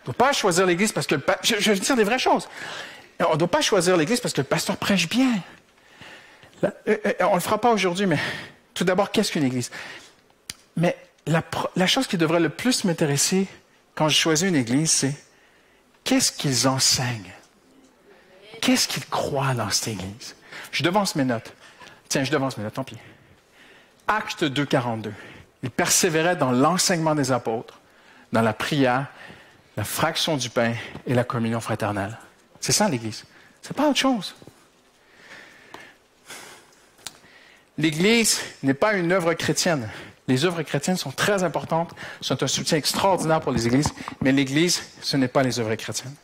ne doit pas choisir l'Église parce que je veux dire des vraies choses. On ne doit pas choisir l'Église parce que le pasteur prêche bien. On ne le fera pas aujourd'hui, mais tout d'abord, qu'est-ce qu'une Église? Mais la chose qui devrait le plus m'intéresser quand je choisis une Église, c'est qu'est-ce qu'ils enseignent? Qu'est-ce qu'ils croient dans cette Église? Je devance mes notes. Tiens, je devance mes notes, tant pis. Acte 2, 42. Ils persévéraient dans l'enseignement des apôtres, dans la prière, la fraction du pain et la communion fraternelle. C'est ça l'Église. C'est pas autre chose. L'Église n'est pas une œuvre chrétienne. Les œuvres chrétiennes sont très importantes, sont un soutien extraordinaire pour les églises, mais l'Église, ce n'est pas les œuvres chrétiennes.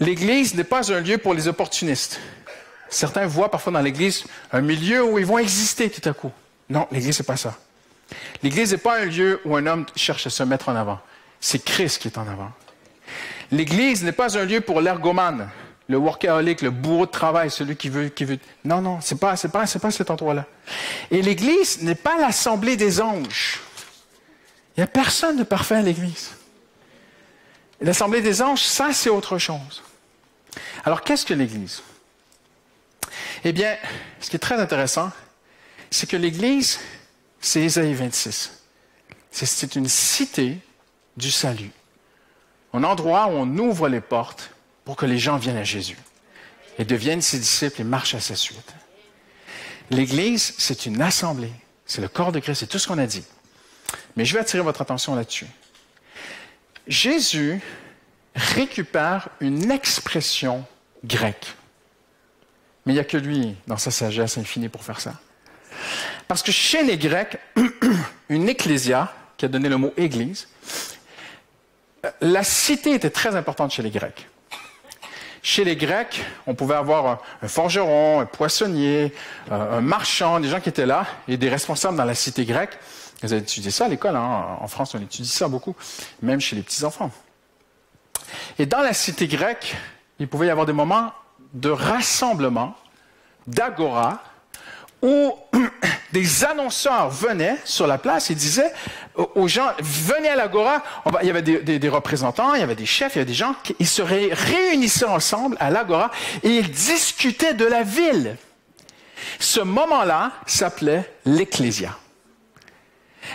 L'Église n'est pas un lieu pour les opportunistes. Certains voient parfois dans l'Église un milieu où ils vont exister tout à coup. Non, l'Église, c'est pas ça. L'Église n'est pas un lieu où un homme cherche à se mettre en avant. C'est Christ qui est en avant. L'Église n'est pas un lieu pour l'ergomane, le workaholic, le bourreau de travail, celui qui veut... Non, c'est pas cet endroit-là. Et l'Église n'est pas l'assemblée des anges. Il n'y a personne de parfait à l'Église. L'assemblée des anges, ça, c'est autre chose. Alors, qu'est-ce que l'Église? Eh bien, ce qui est très intéressant, c'est que l'Église, c'est Ésaïe 26. C'est une cité du salut. Un endroit où on ouvre les portes pour que les gens viennent à Jésus et deviennent ses disciples et marchent à sa suite. L'Église, c'est une assemblée. C'est le corps de Christ, c'est tout ce qu'on a dit. Mais je vais attirer votre attention là-dessus. Jésus récupère une expression grecque. Mais il n'y a que lui, dans sa sagesse infinie, pour faire ça. Parce que chez les Grecs, une ecclésia, qui a donné le mot église, la cité était très importante chez les Grecs. Chez les Grecs, on pouvait avoir un forgeron, un poissonnier, un marchand, des gens qui étaient là, et des responsables dans la cité grecque. Vous avez étudié ça à l'école, hein? En France, on étudie ça beaucoup, même chez les petits-enfants. Et dans la cité grecque, il pouvait y avoir des moments de rassemblement, d'agora, où des annonceurs venaient sur la place et disaient aux gens, venez à l'agora. Il y avait des représentants, il y avait des chefs, il y avait des gens qui se réunissaient ensemble à l'agora et ils discutaient de la ville. Ce moment-là s'appelait l'ecclésia.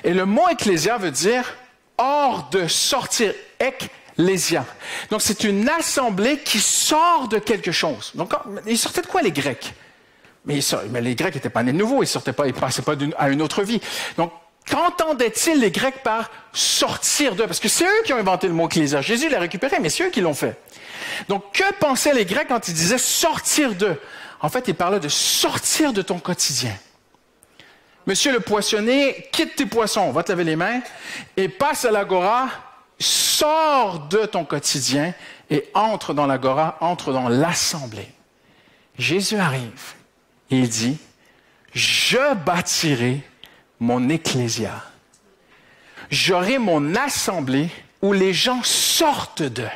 Et le mot ecclésia veut dire hors de sortir, ecclésia. Donc c'est une assemblée qui sort de quelque chose. Donc ils sortaient de quoi les Grecs? Mais les Grecs n'étaient pas nés de nouveau, ils passaient pas à une autre vie. Donc, qu'entendaient-ils les Grecs par sortir d'eux? Parce que c'est eux qui ont inventé le mot ecclésia. Jésus l'a récupéré, mais c'est eux qui l'ont fait. Donc, que pensaient les Grecs quand ils disaient sortir d'eux? En fait, ils parlaient de sortir de ton quotidien. Monsieur le poissonnier, quitte tes poissons, va te laver les mains et passe à l'agora, sors de ton quotidien et entre dans l'agora, entre dans l'assemblée. Jésus arrive. Et il dit, je bâtirai mon ecclésia. J'aurai mon assemblée où les gens sortent d'eux.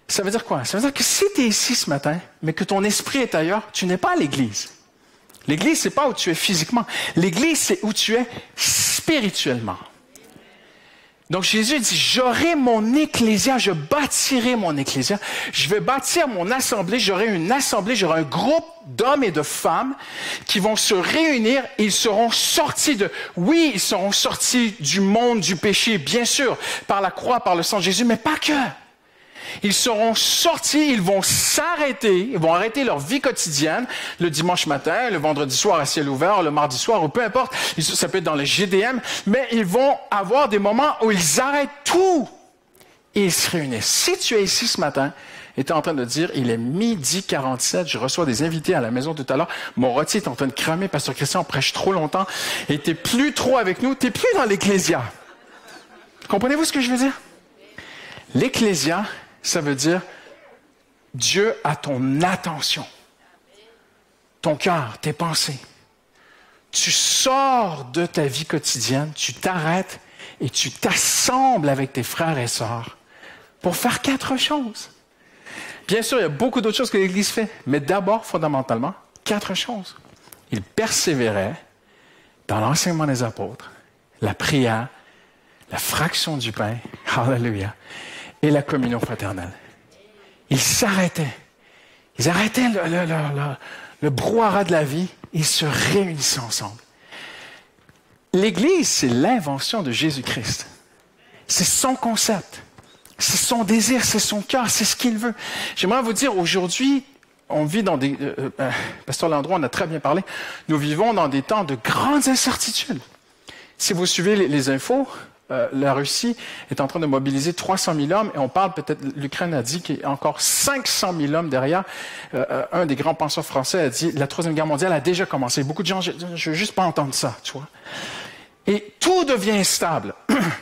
Ça veut dire quoi? Ça veut dire que si tu es ici ce matin, mais que ton esprit est ailleurs, tu n'es pas à l'église. L'église, c'est pas où tu es physiquement. L'église, c'est où tu es spirituellement. Donc Jésus dit, j'aurai mon ecclésia, je bâtirai mon ecclésia, je vais bâtir mon assemblée, j'aurai une assemblée, j'aurai un groupe d'hommes et de femmes qui vont se réunir et ils seront sortis de... Oui, ils seront sortis du monde du péché, bien sûr, par la croix, par le sang de Jésus, mais pas que. Ils seront sortis, ils vont s'arrêter, ils vont arrêter leur vie quotidienne, le dimanche matin, le vendredi soir à ciel ouvert, le mardi soir, ou peu importe, ça peut être dans le GDM, mais ils vont avoir des moments où ils arrêtent tout et ils se réunissent. Si tu es ici ce matin et tu es en train de dire, il est 12h47, je reçois des invités à la maison tout à l'heure, mon rôti est en train de cramer, Pasteur Christian prêche trop longtemps, et tu n'es plus trop avec nous, tu n'es plus dans l'ecclésia. Comprenez-vous ce que je veux dire? L'ecclésia, ça veut dire Dieu a ton attention, ton cœur, tes pensées. Tu sors de ta vie quotidienne, tu t'arrêtes et tu t'assembles avec tes frères et sœurs pour faire 4 choses. Bien sûr, il y a beaucoup d'autres choses que l'Église fait, mais d'abord, fondamentalement, 4 choses. Il persévérait dans l'enseignement des apôtres, la prière, la fraction du pain, hallelujah, et la communion fraternelle. Ils s'arrêtaient. Ils arrêtaient le brouhaha de la vie. Ils se réunissaient ensemble. L'Église, c'est l'invention de Jésus-Christ. C'est son concept. C'est son désir, c'est son cœur, c'est ce qu'il veut. J'aimerais vous dire, aujourd'hui, on vit dans des... Pasteur Landreau en a très bien parlé. Nous vivons dans des temps de grandes incertitudes. Si vous suivez les infos... la Russie est en train de mobiliser 300 000 hommes et on parle peut-être, l'Ukraine a dit qu'il y a encore 500 000 hommes derrière. Un des grands penseurs français a dit la Troisième Guerre mondiale a déjà commencé. Beaucoup de gens, je veux juste pas entendre ça, tu vois. Et tout devient instable.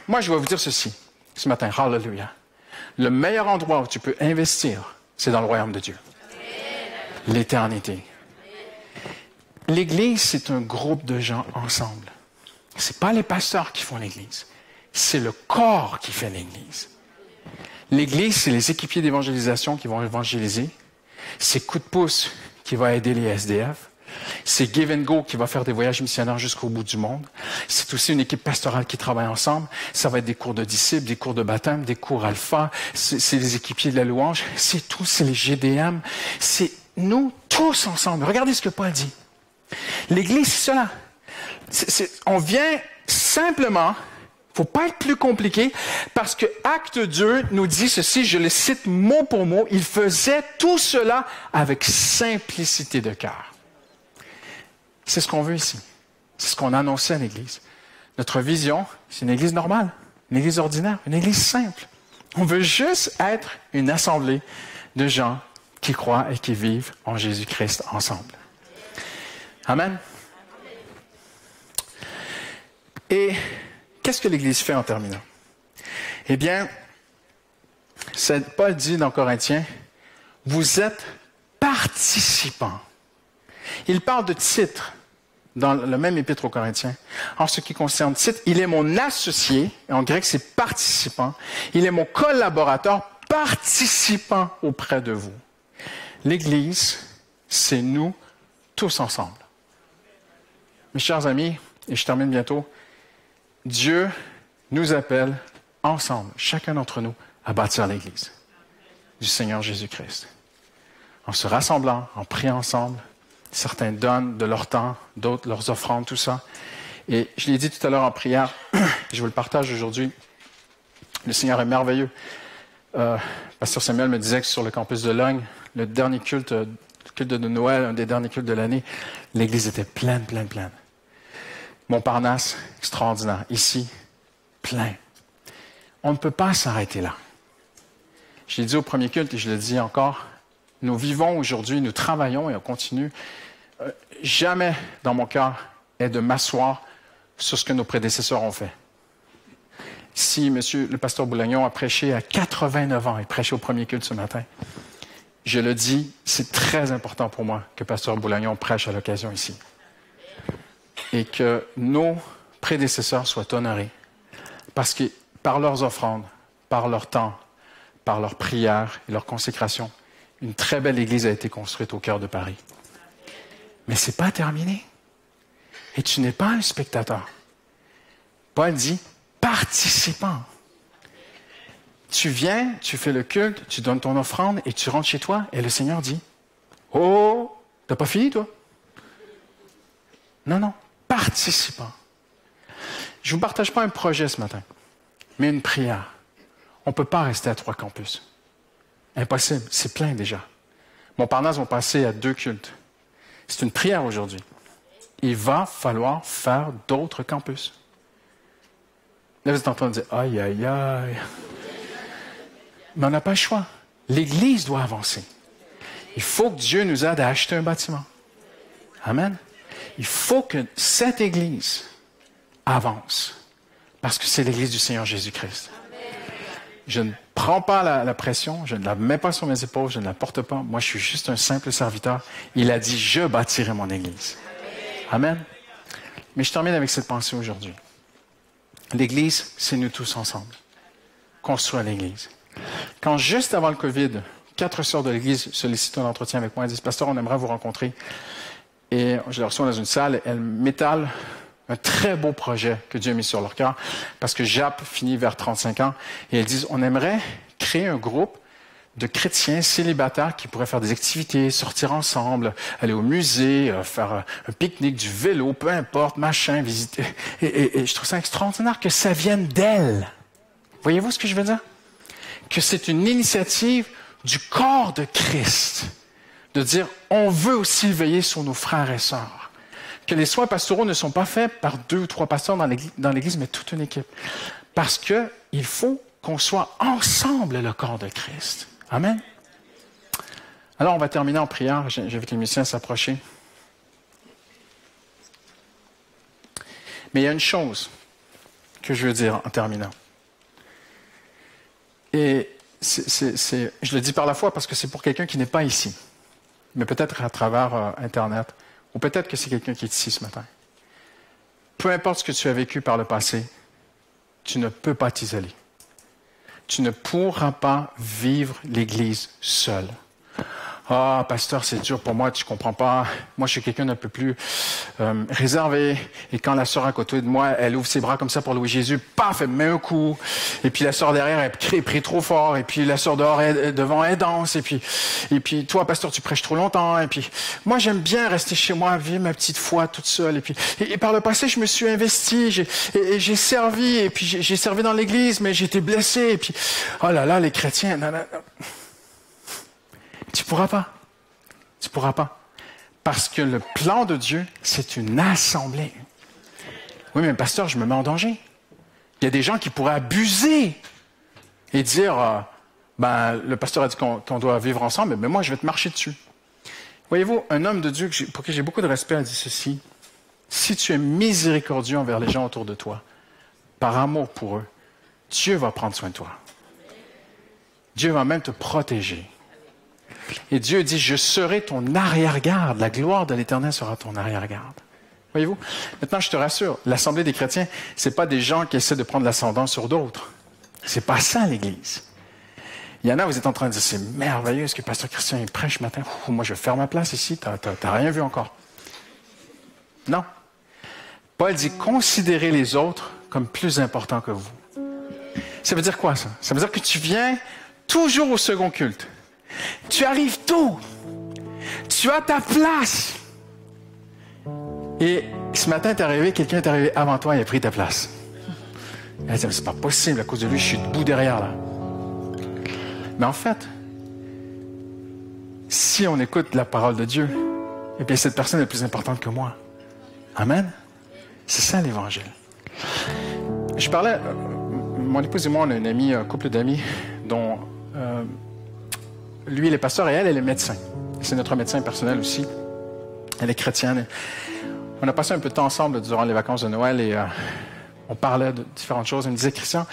Moi, je vais vous dire ceci, ce matin, hallelujah. Le meilleur endroit où tu peux investir, c'est dans le royaume de Dieu. L'éternité. L'Église, c'est un groupe de gens ensemble. C'est pas les pasteurs qui font l'Église. C'est le corps qui fait l'Église. L'Église, c'est les équipiers d'évangélisation qui vont évangéliser. C'est Coup de pouce qui va aider les SDF. C'est Give and Go qui va faire des voyages missionnaires jusqu'au bout du monde. C'est aussi une équipe pastorale qui travaille ensemble. Ça va être des cours de disciples, des cours de baptême, des cours alpha. C'est les équipiers de la louange. C'est tout, c'est les GDM. C'est nous tous ensemble. Regardez ce que Paul dit. L'Église, c'est cela. On vient simplement, il ne faut pas être plus compliqué, parce que Acte 2 nous dit ceci, je le cite mot pour mot, il faisait tout cela avec simplicité de cœur. C'est ce qu'on veut ici. C'est ce qu'on a annoncé à l'Église. Notre vision, c'est une Église normale, une Église ordinaire, une Église simple. On veut juste être une assemblée de gens qui croient et qui vivent en Jésus-Christ ensemble. Amen. Et qu'est-ce que l'Église fait en terminant? Eh bien, Paul dit dans Corinthiens, vous êtes participants. Il parle de titre dans le même épître aux Corinthiens. En ce qui concerne Tite, il est mon associé, en grec c'est participant. Il est mon collaborateur, participant auprès de vous. L'Église, c'est nous tous ensemble. Mes chers amis, et je termine bientôt, Dieu nous appelle ensemble, chacun d'entre nous, à bâtir l'Église du Seigneur Jésus-Christ. En se rassemblant, en priant ensemble, certains donnent de leur temps, d'autres leurs offrandes, tout ça. Et je l'ai dit tout à l'heure en prière, je vous le partage aujourd'hui, le Seigneur est merveilleux. Pasteur Samuel me disait que sur le campus de Logne, le dernier culte, le culte de Noël, un des derniers cultes de l'année, l'Église était pleine. Montparnasse, extraordinaire. Ici, plein. On ne peut pas s'arrêter là. Je l'ai dit au premier culte et je le dis encore, nous vivons aujourd'hui, nous travaillons et on continue. Jamais dans mon cœur est de m'asseoir sur ce que nos prédécesseurs ont fait. Si le pasteur Boulagnon a prêché à 89 ans, il prêchait au premier culte ce matin, je le dis, c'est très important pour moi que pasteur Boulagnon prêche à l'occasion ici. Et que nos prédécesseurs soient honorés. Parce que par leurs offrandes, par leur temps, par leurs prières et leur consécration, une très belle église a été construite au cœur de Paris. Mais ce n'est pas terminé. Et tu n'es pas un spectateur. Paul dit, participant. Tu viens, tu fais le culte, tu donnes ton offrande et tu rentres chez toi et le Seigneur dit, oh, t'as pas fini toi? Non, participant. Je ne vous partage pas un projet ce matin, mais une prière. On ne peut pas rester à 3 campus. Impossible, c'est plein déjà. Montparnasse vont passer à 2 cultes. C'est une prière aujourd'hui. Il va falloir faire d'autres campus. Là, vous êtes en train de dire, aïe. Mais on n'a pas le choix. L'Église doit avancer. Il faut que Dieu nous aide à acheter un bâtiment. Amen. Il faut que cette Église avance. Parce que c'est l'Église du Seigneur Jésus-Christ. Je ne prends pas la pression, je ne la mets pas sur mes épaules, je ne la porte pas. Moi, je suis juste un simple serviteur. Il a dit, je bâtirai mon Église. Amen. Mais je termine avec cette pensée aujourd'hui. L'Église, c'est nous tous ensemble. Construire l'Église. Quand juste avant le COVID, 4 sœurs de l'Église sollicitent un entretien avec moi, elles disent, Pasteur, on aimerait vous rencontrer. Et je les reçois dans une salle, elles m'étalent un très beau projet que Dieu a mis sur leur cœur, parce que Jap finit vers 35 ans, et elles disent, on aimerait créer un groupe de chrétiens célibataires qui pourraient faire des activités, sortir ensemble, aller au musée, faire un pique-nique, du vélo, peu importe, machin, visiter. Et je trouve ça extraordinaire que ça vienne d'elles. Voyez-vous ce que je veux dire? Que c'est une initiative du corps de Christ, de dire, on veut aussi veiller sur nos frères et sœurs. Que les soins pastoraux ne sont pas faits par 2 ou 3 pasteurs dans l'Église, mais toute une équipe. Parce qu'il faut qu'on soit ensemble le corps de Christ. Amen. Alors, on va terminer en prière. J'invite les musiciens à s'approcher. Mais il y a une chose que je veux dire en terminant. Et je le dis par la foi parce que c'est pour quelqu'un qui n'est pas ici, mais peut-être à travers Internet. Ou peut-être que c'est quelqu'un qui est ici ce matin. Peu importe ce que tu as vécu par le passé, tu ne peux pas t'isoler. Tu ne pourras pas vivre l'Église seul. Ah, pasteur, c'est dur pour moi, tu comprends pas. Moi, je suis quelqu'un d'un peu plus réservé. Et quand la sœur à côté de moi, elle ouvre ses bras comme ça pour louer Jésus, paf, elle me met un coup. Et puis la sœur derrière, elle prie trop fort. Et puis la sœur devant, elle danse. Et puis toi, pasteur, tu prêches trop longtemps. Et puis moi, j'aime bien rester chez moi, vivre ma petite foi toute seule. Et par le passé, je me suis investi, j'ai servi. Et puis j'ai servi dans l'Église, mais j'ai été blessé. Et puis, oh là là, les chrétiens, non. Tu pourras pas. Parce que le plan de Dieu, c'est une assemblée. Oui, mais pasteur, je me mets en danger. Il y a des gens qui pourraient abuser et dire, le pasteur a dit qu'on doit vivre ensemble, mais moi, je vais te marcher dessus. Voyez-vous, un homme de Dieu pour qui j'ai beaucoup de respect a dit ceci. Si tu es miséricordieux envers les gens autour de toi, par amour pour eux, Dieu va prendre soin de toi. Dieu va même te protéger. Et Dieu dit, je serai ton arrière-garde. La gloire de l'Éternel sera ton arrière-garde. Voyez-vous? Maintenant, je te rassure, l'Assemblée des chrétiens, c'est pas des gens qui essaient de prendre l'ascendant sur d'autres. C'est pas ça, l'Église. Il y en a, vous êtes en train de dire, c'est merveilleux ce que Pasteur Christian il prêche ce matin. Moi, je vais faire ma place ici, t'as rien vu encore. Non. Paul dit, considérez les autres comme plus importants que vous. Ça veut dire quoi, ça? Ça veut dire que tu viens toujours au second culte. Tu arrives tôt. Tu as ta place. Et ce matin, quelqu'un est arrivé avant toi et a pris ta place. Elle dit, c'est pas possible, à cause de lui, je suis debout derrière là. Mais en fait, si on écoute la parole de Dieu, eh bien, cette personne est plus importante que moi. Amen? C'est ça l'Évangile. Je parlais, mon épouse et moi, on a un couple d'amis, dont lui, il est pasteur et elle est médecin. C'est notre médecin personnel aussi. Elle est chrétienne. On a passé un peu de temps ensemble durant les vacances de Noël et on parlait de différentes choses. Elle me disait, Christian,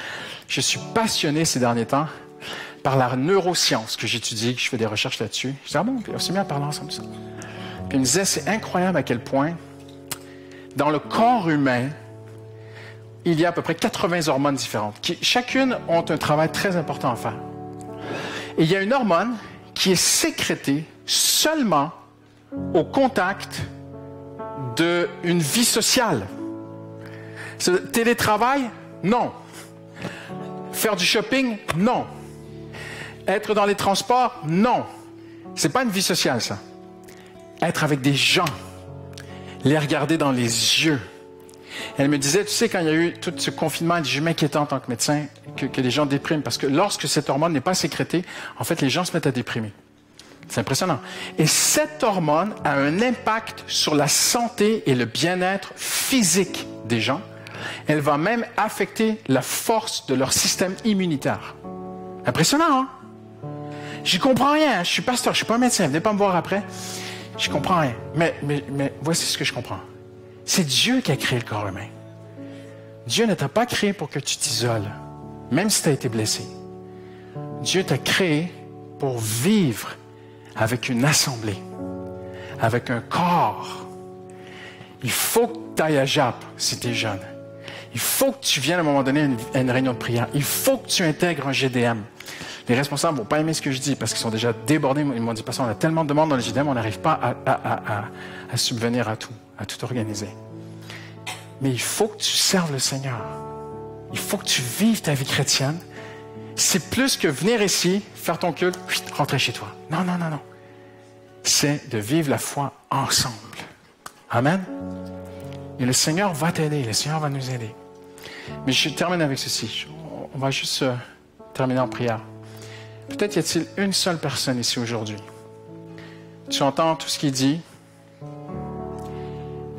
je suis passionné ces derniers temps par la neuroscience que j'étudie, que je fais des recherches là-dessus. Je disais, ah bon, puis on s'est mis à parler ensemble de ça. Puis elle me disait, c'est incroyable à quel point, dans le corps humain, il y a à peu près 80 hormones différentes, qui chacune ont un travail très important à faire. Et il y a une hormone qui est sécrétée seulement au contact d'une vie sociale. Télétravail? Non. Faire du shopping? Non. Être dans les transports? Non. C'est pas une vie sociale, ça. Être avec des gens. Les regarder dans les yeux. Elle me disait, tu sais, quand il y a eu tout ce confinement, elle dit, je m'inquiétais en tant que médecin que les gens dépriment, parce que lorsque cette hormone n'est pas sécrétée, en fait, les gens se mettent à déprimer. C'est impressionnant. Et cette hormone a un impact sur la santé et le bien-être physique des gens. Elle va même affecter la force de leur système immunitaire. Impressionnant, hein? J'y comprends rien. Je suis pasteur, je suis pas médecin. Venez pas me voir après. Je comprends rien. Mais voici ce que je comprends. C'est Dieu qui a créé le corps humain. Dieu ne t'a pas créé pour que tu t'isoles, même si tu as été blessé. Dieu t'a créé pour vivre avec une assemblée, avec un corps. Il faut que tu ailles à Jap si tu es jeune. Il faut que tu viennes à un moment donné à une réunion de prière. Il faut que tu intègres un GDM. Les responsables ne vont pas aimer ce que je dis parce qu'ils sont déjà débordés. Ils m'ont dit, parce qu'on a tellement de demandes dans le GDM, on n'arrive pas à subvenir à tout organiser. Mais il faut que tu serves le Seigneur. Il faut que tu vives ta vie chrétienne. C'est plus que venir ici, faire ton culte, rentrer chez toi. Non. C'est de vivre la foi ensemble. Amen. Et le Seigneur va t'aider. Le Seigneur va nous aider. Mais je termine avec ceci. On va juste terminer en prière. Peut-être y a-t-il une seule personne ici aujourd'hui. Tu entends tout ce qu'il dit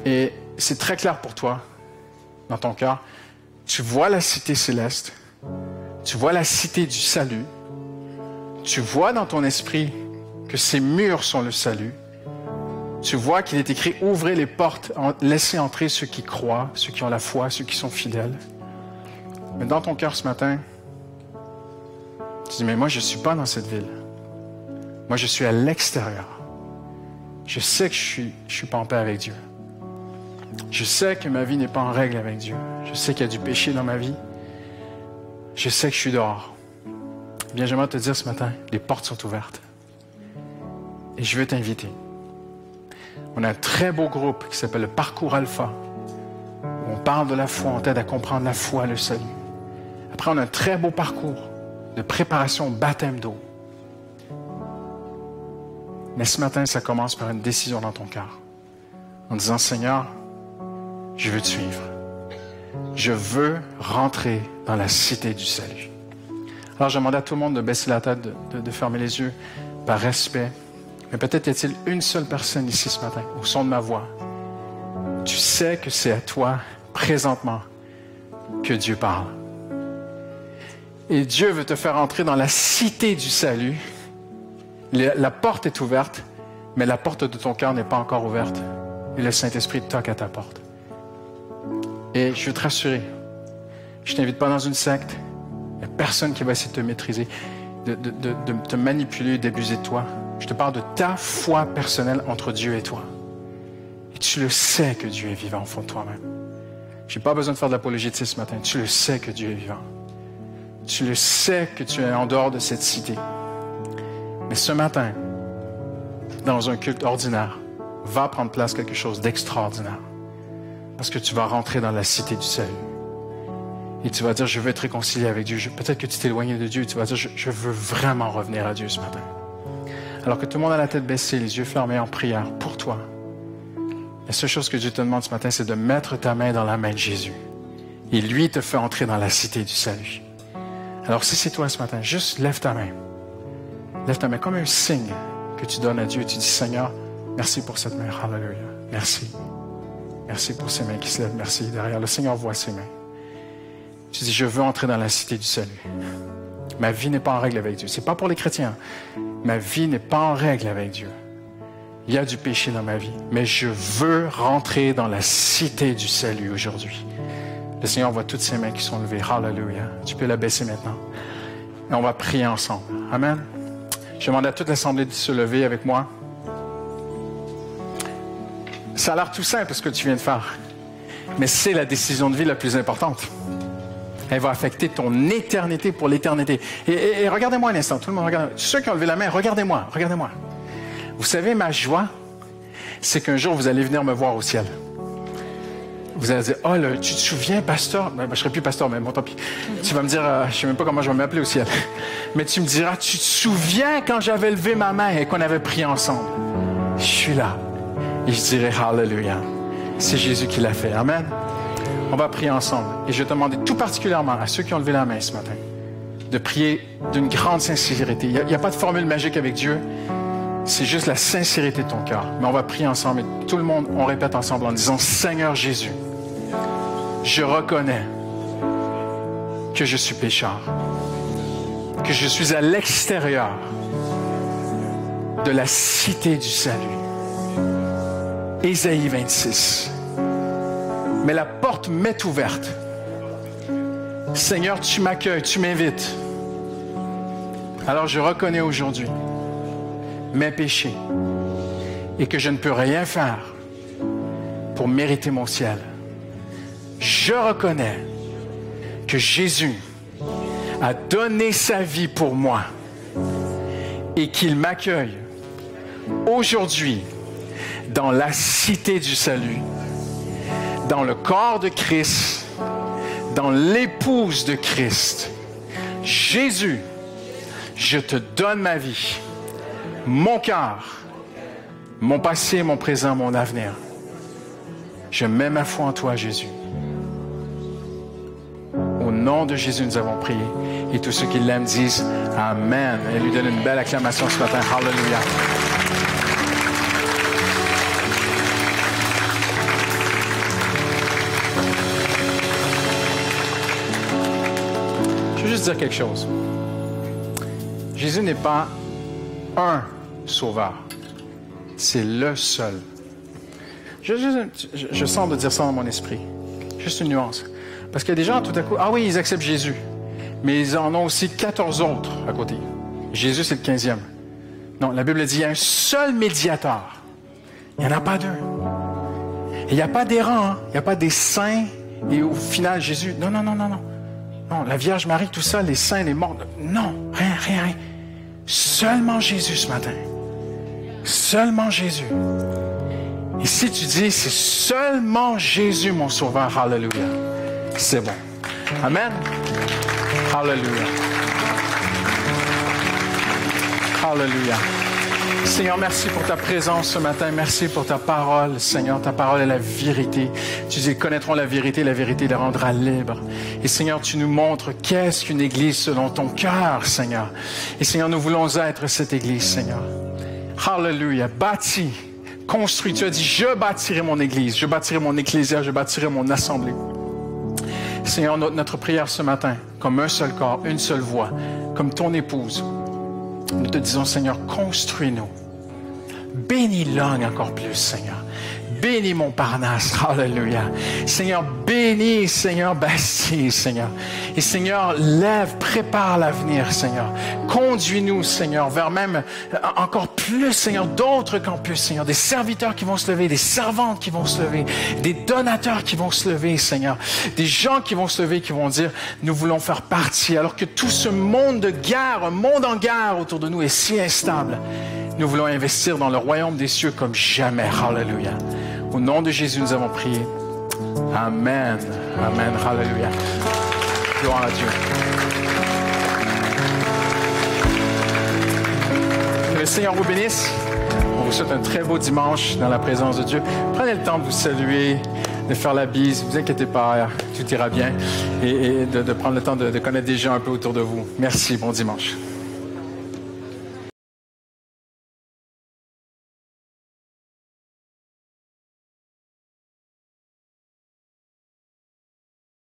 et c'est très clair pour toi, dans ton cœur. Tu vois la cité céleste, tu vois la cité du salut, tu vois dans ton esprit que ces murs sont le salut, tu vois qu'il est écrit « Ouvrez les portes, laissez entrer ceux qui croient, ceux qui ont la foi, ceux qui sont fidèles. » Mais dans ton cœur ce matin, tu dis « Mais moi, je ne suis pas dans cette ville. Moi, je suis à l'extérieur. Je sais que je suis pas en paix avec Dieu. Je sais que ma vie n'est pas en règle avec Dieu. Je sais qu'il y a du péché dans ma vie. Je sais que je suis dehors. » Bien, j'aimerais te dire ce matin, les portes sont ouvertes. Et je veux t'inviter. On a un très beau groupe qui s'appelle le Parcours Alpha. Où on parle de la foi, on t'aide à comprendre la foi, le salut. Après, on a un très beau parcours de préparation au baptême d'eau. Mais ce matin, ça commence par une décision dans ton cœur. En disant, Seigneur, je veux te suivre. Je veux rentrer dans la cité du salut. Alors, je demande à tout le monde de baisser la tête, de fermer les yeux par respect. Mais peut-être y a-t-il une seule personne ici ce matin, au son de ma voix. Tu sais que c'est à toi, présentement, que Dieu parle. Et Dieu veut te faire entrer dans la cité du salut. La porte est ouverte, mais la porte de ton cœur n'est pas encore ouverte. Et le Saint-Esprit toque à ta porte. Et je veux te rassurer, je ne t'invite pas dans une secte. Il n'y a personne qui va essayer de te maîtriser, de te manipuler, d'abuser de toi. Je te parle de ta foi personnelle entre Dieu et toi. Et tu le sais que Dieu est vivant au fond de toi-même. Je n'ai pas besoin de faire de l'apologétisme ce matin. Tu le sais que Dieu est vivant. Tu le sais que tu es en dehors de cette cité. Mais ce matin, dans un culte ordinaire, va prendre place quelque chose d'extraordinaire. Parce que tu vas rentrer dans la cité du salut. Et tu vas dire, je veux être réconcilié avec Dieu. Peut-être que tu t'es éloigné de Dieu. Tu vas dire, je veux vraiment revenir à Dieu ce matin. Alors que tout le monde a la tête baissée, les yeux fermés en prière pour toi. La seule chose que Dieu te demande ce matin, c'est de mettre ta main dans la main de Jésus. Et lui te fait entrer dans la cité du salut. Alors si c'est toi ce matin, juste lève ta main. Lève ta main comme un signe que tu donnes à Dieu. Tu dis, Seigneur, merci pour cette main. Alléluia. Merci. Merci pour ces mains qui se lèvent. Merci. Derrière, le Seigneur voit ces mains. Tu dis, je veux entrer dans la cité du salut. Ma vie n'est pas en règle avec Dieu. C'est pas pour les chrétiens. Ma vie n'est pas en règle avec Dieu. Il y a du péché dans ma vie, mais je veux rentrer dans la cité du salut aujourd'hui. Le Seigneur voit toutes ces mains qui sont levées. Alléluia. Tu peux la baisser maintenant. Et on va prier ensemble. Amen. Je demande à toute l'assemblée de se lever avec moi. Ça a l'air tout simple ce que tu viens de faire, mais c'est la décision de vie la plus importante. Elle va affecter ton éternité pour l'éternité. Et regardez-moi un instant, tout le monde regarde. Ceux qui ont levé la main, regardez-moi, regardez-moi. Vous savez, ma joie, c'est qu'un jour, vous allez venir me voir au ciel. Vous allez dire, oh, là, tu te souviens, pasteur? Ben, je ne serai plus pasteur, mais bon, tant pis. Tu vas me dire, je ne sais même pas comment je vais m'appeler au ciel. Mais tu me diras, tu te souviens quand j'avais levé ma main et qu'on avait prié ensemble? Je suis là. Et je dirai, Alléluia. C'est Jésus qui l'a fait. Amen. On va prier ensemble. Et je vais demander tout particulièrement à ceux qui ont levé la main ce matin de prier d'une grande sincérité. Il n'y a pas de formule magique avec Dieu. C'est juste la sincérité de ton cœur. Mais on va prier ensemble. Et tout le monde, on répète ensemble en disant, Seigneur Jésus, je reconnais que je suis pécheur, que je suis à l'extérieur de la cité du salut. Ésaïe 26. Mais la porte m'est ouverte. Seigneur, tu m'accueilles, tu m'invites. Alors je reconnais aujourd'hui mes péchés et que je ne peux rien faire pour mériter mon ciel. Je reconnais que Jésus a donné sa vie pour moi et qu'il m'accueille aujourd'hui dans la cité du salut, dans le corps de Christ, dans l'épouse de Christ. Jésus, je te donne ma vie, mon cœur, mon passé, mon présent, mon avenir. Je mets ma foi en toi, Jésus. Au nom de Jésus, nous avons prié. Et tous ceux qui l'aiment disent Amen. Et lui donne une belle acclamation ce matin. Hallelujah. Je veux juste dire quelque chose. Jésus n'est pas un sauveur. C'est le seul. Je sens de dire ça dans mon esprit. Juste une nuance. Parce qu'il y a des gens, tout à coup, ah oui, ils acceptent Jésus. Mais ils en ont aussi 14 autres à côté. Jésus, c'est le 15e. Non, la Bible dit, il y a un seul médiateur. Il n'y en a pas deux. Et il n'y a pas des rangs, hein? Il n'y a pas des saints. Et au final, Jésus, non. Non, la Vierge Marie, tout ça, les saints, les morts. Non, rien. Seulement Jésus ce matin. Seulement Jésus. Et si tu dis, c'est seulement Jésus, mon sauveur, hallelujah, c'est bon. Amen. Hallelujah. Hallelujah. Seigneur, merci pour ta présence ce matin. Merci pour ta parole. Seigneur, ta parole est la vérité. Tu dis, connaîtront la vérité les rendra libres. Et Seigneur, tu nous montres qu'est-ce qu'une église selon ton cœur, Seigneur. Et Seigneur, nous voulons être cette église, Seigneur. Hallelujah. Bâti, construit. Tu as dit, je bâtirai mon église, je bâtirai mon ecclésia, je bâtirai mon assemblée. Seigneur, notre prière ce matin, comme un seul corps, une seule voix, comme ton épouse, nous te disons, Seigneur, construis-nous. Bénis Long encore plus, Seigneur. bénis Montparnasse. Alléluia. Seigneur, bénis, Seigneur, Bastille, Seigneur. Et Seigneur, lève, prépare l'avenir, Seigneur. Conduis-nous, Seigneur, vers même encore plus, Seigneur, d'autres campus, Seigneur. Des serviteurs qui vont se lever, des servantes qui vont se lever, des donateurs qui vont se lever, Seigneur. Des gens qui vont se lever, qui vont dire, nous voulons faire partie. Alors que tout ce monde de guerre, un monde en guerre autour de nous est si instable. Nous voulons investir dans le royaume des cieux comme jamais. Alléluia. Au nom de Jésus, nous avons prié. Amen. Amen. Alléluia. Gloire à Dieu. Que le Seigneur vous bénisse. On vous souhaite un très beau dimanche dans la présence de Dieu. Prenez le temps de vous saluer, de faire la bise. Ne vous inquiétez pas, tout ira bien. Et de prendre le temps de connaître des gens un peu autour de vous. Merci. Bon dimanche.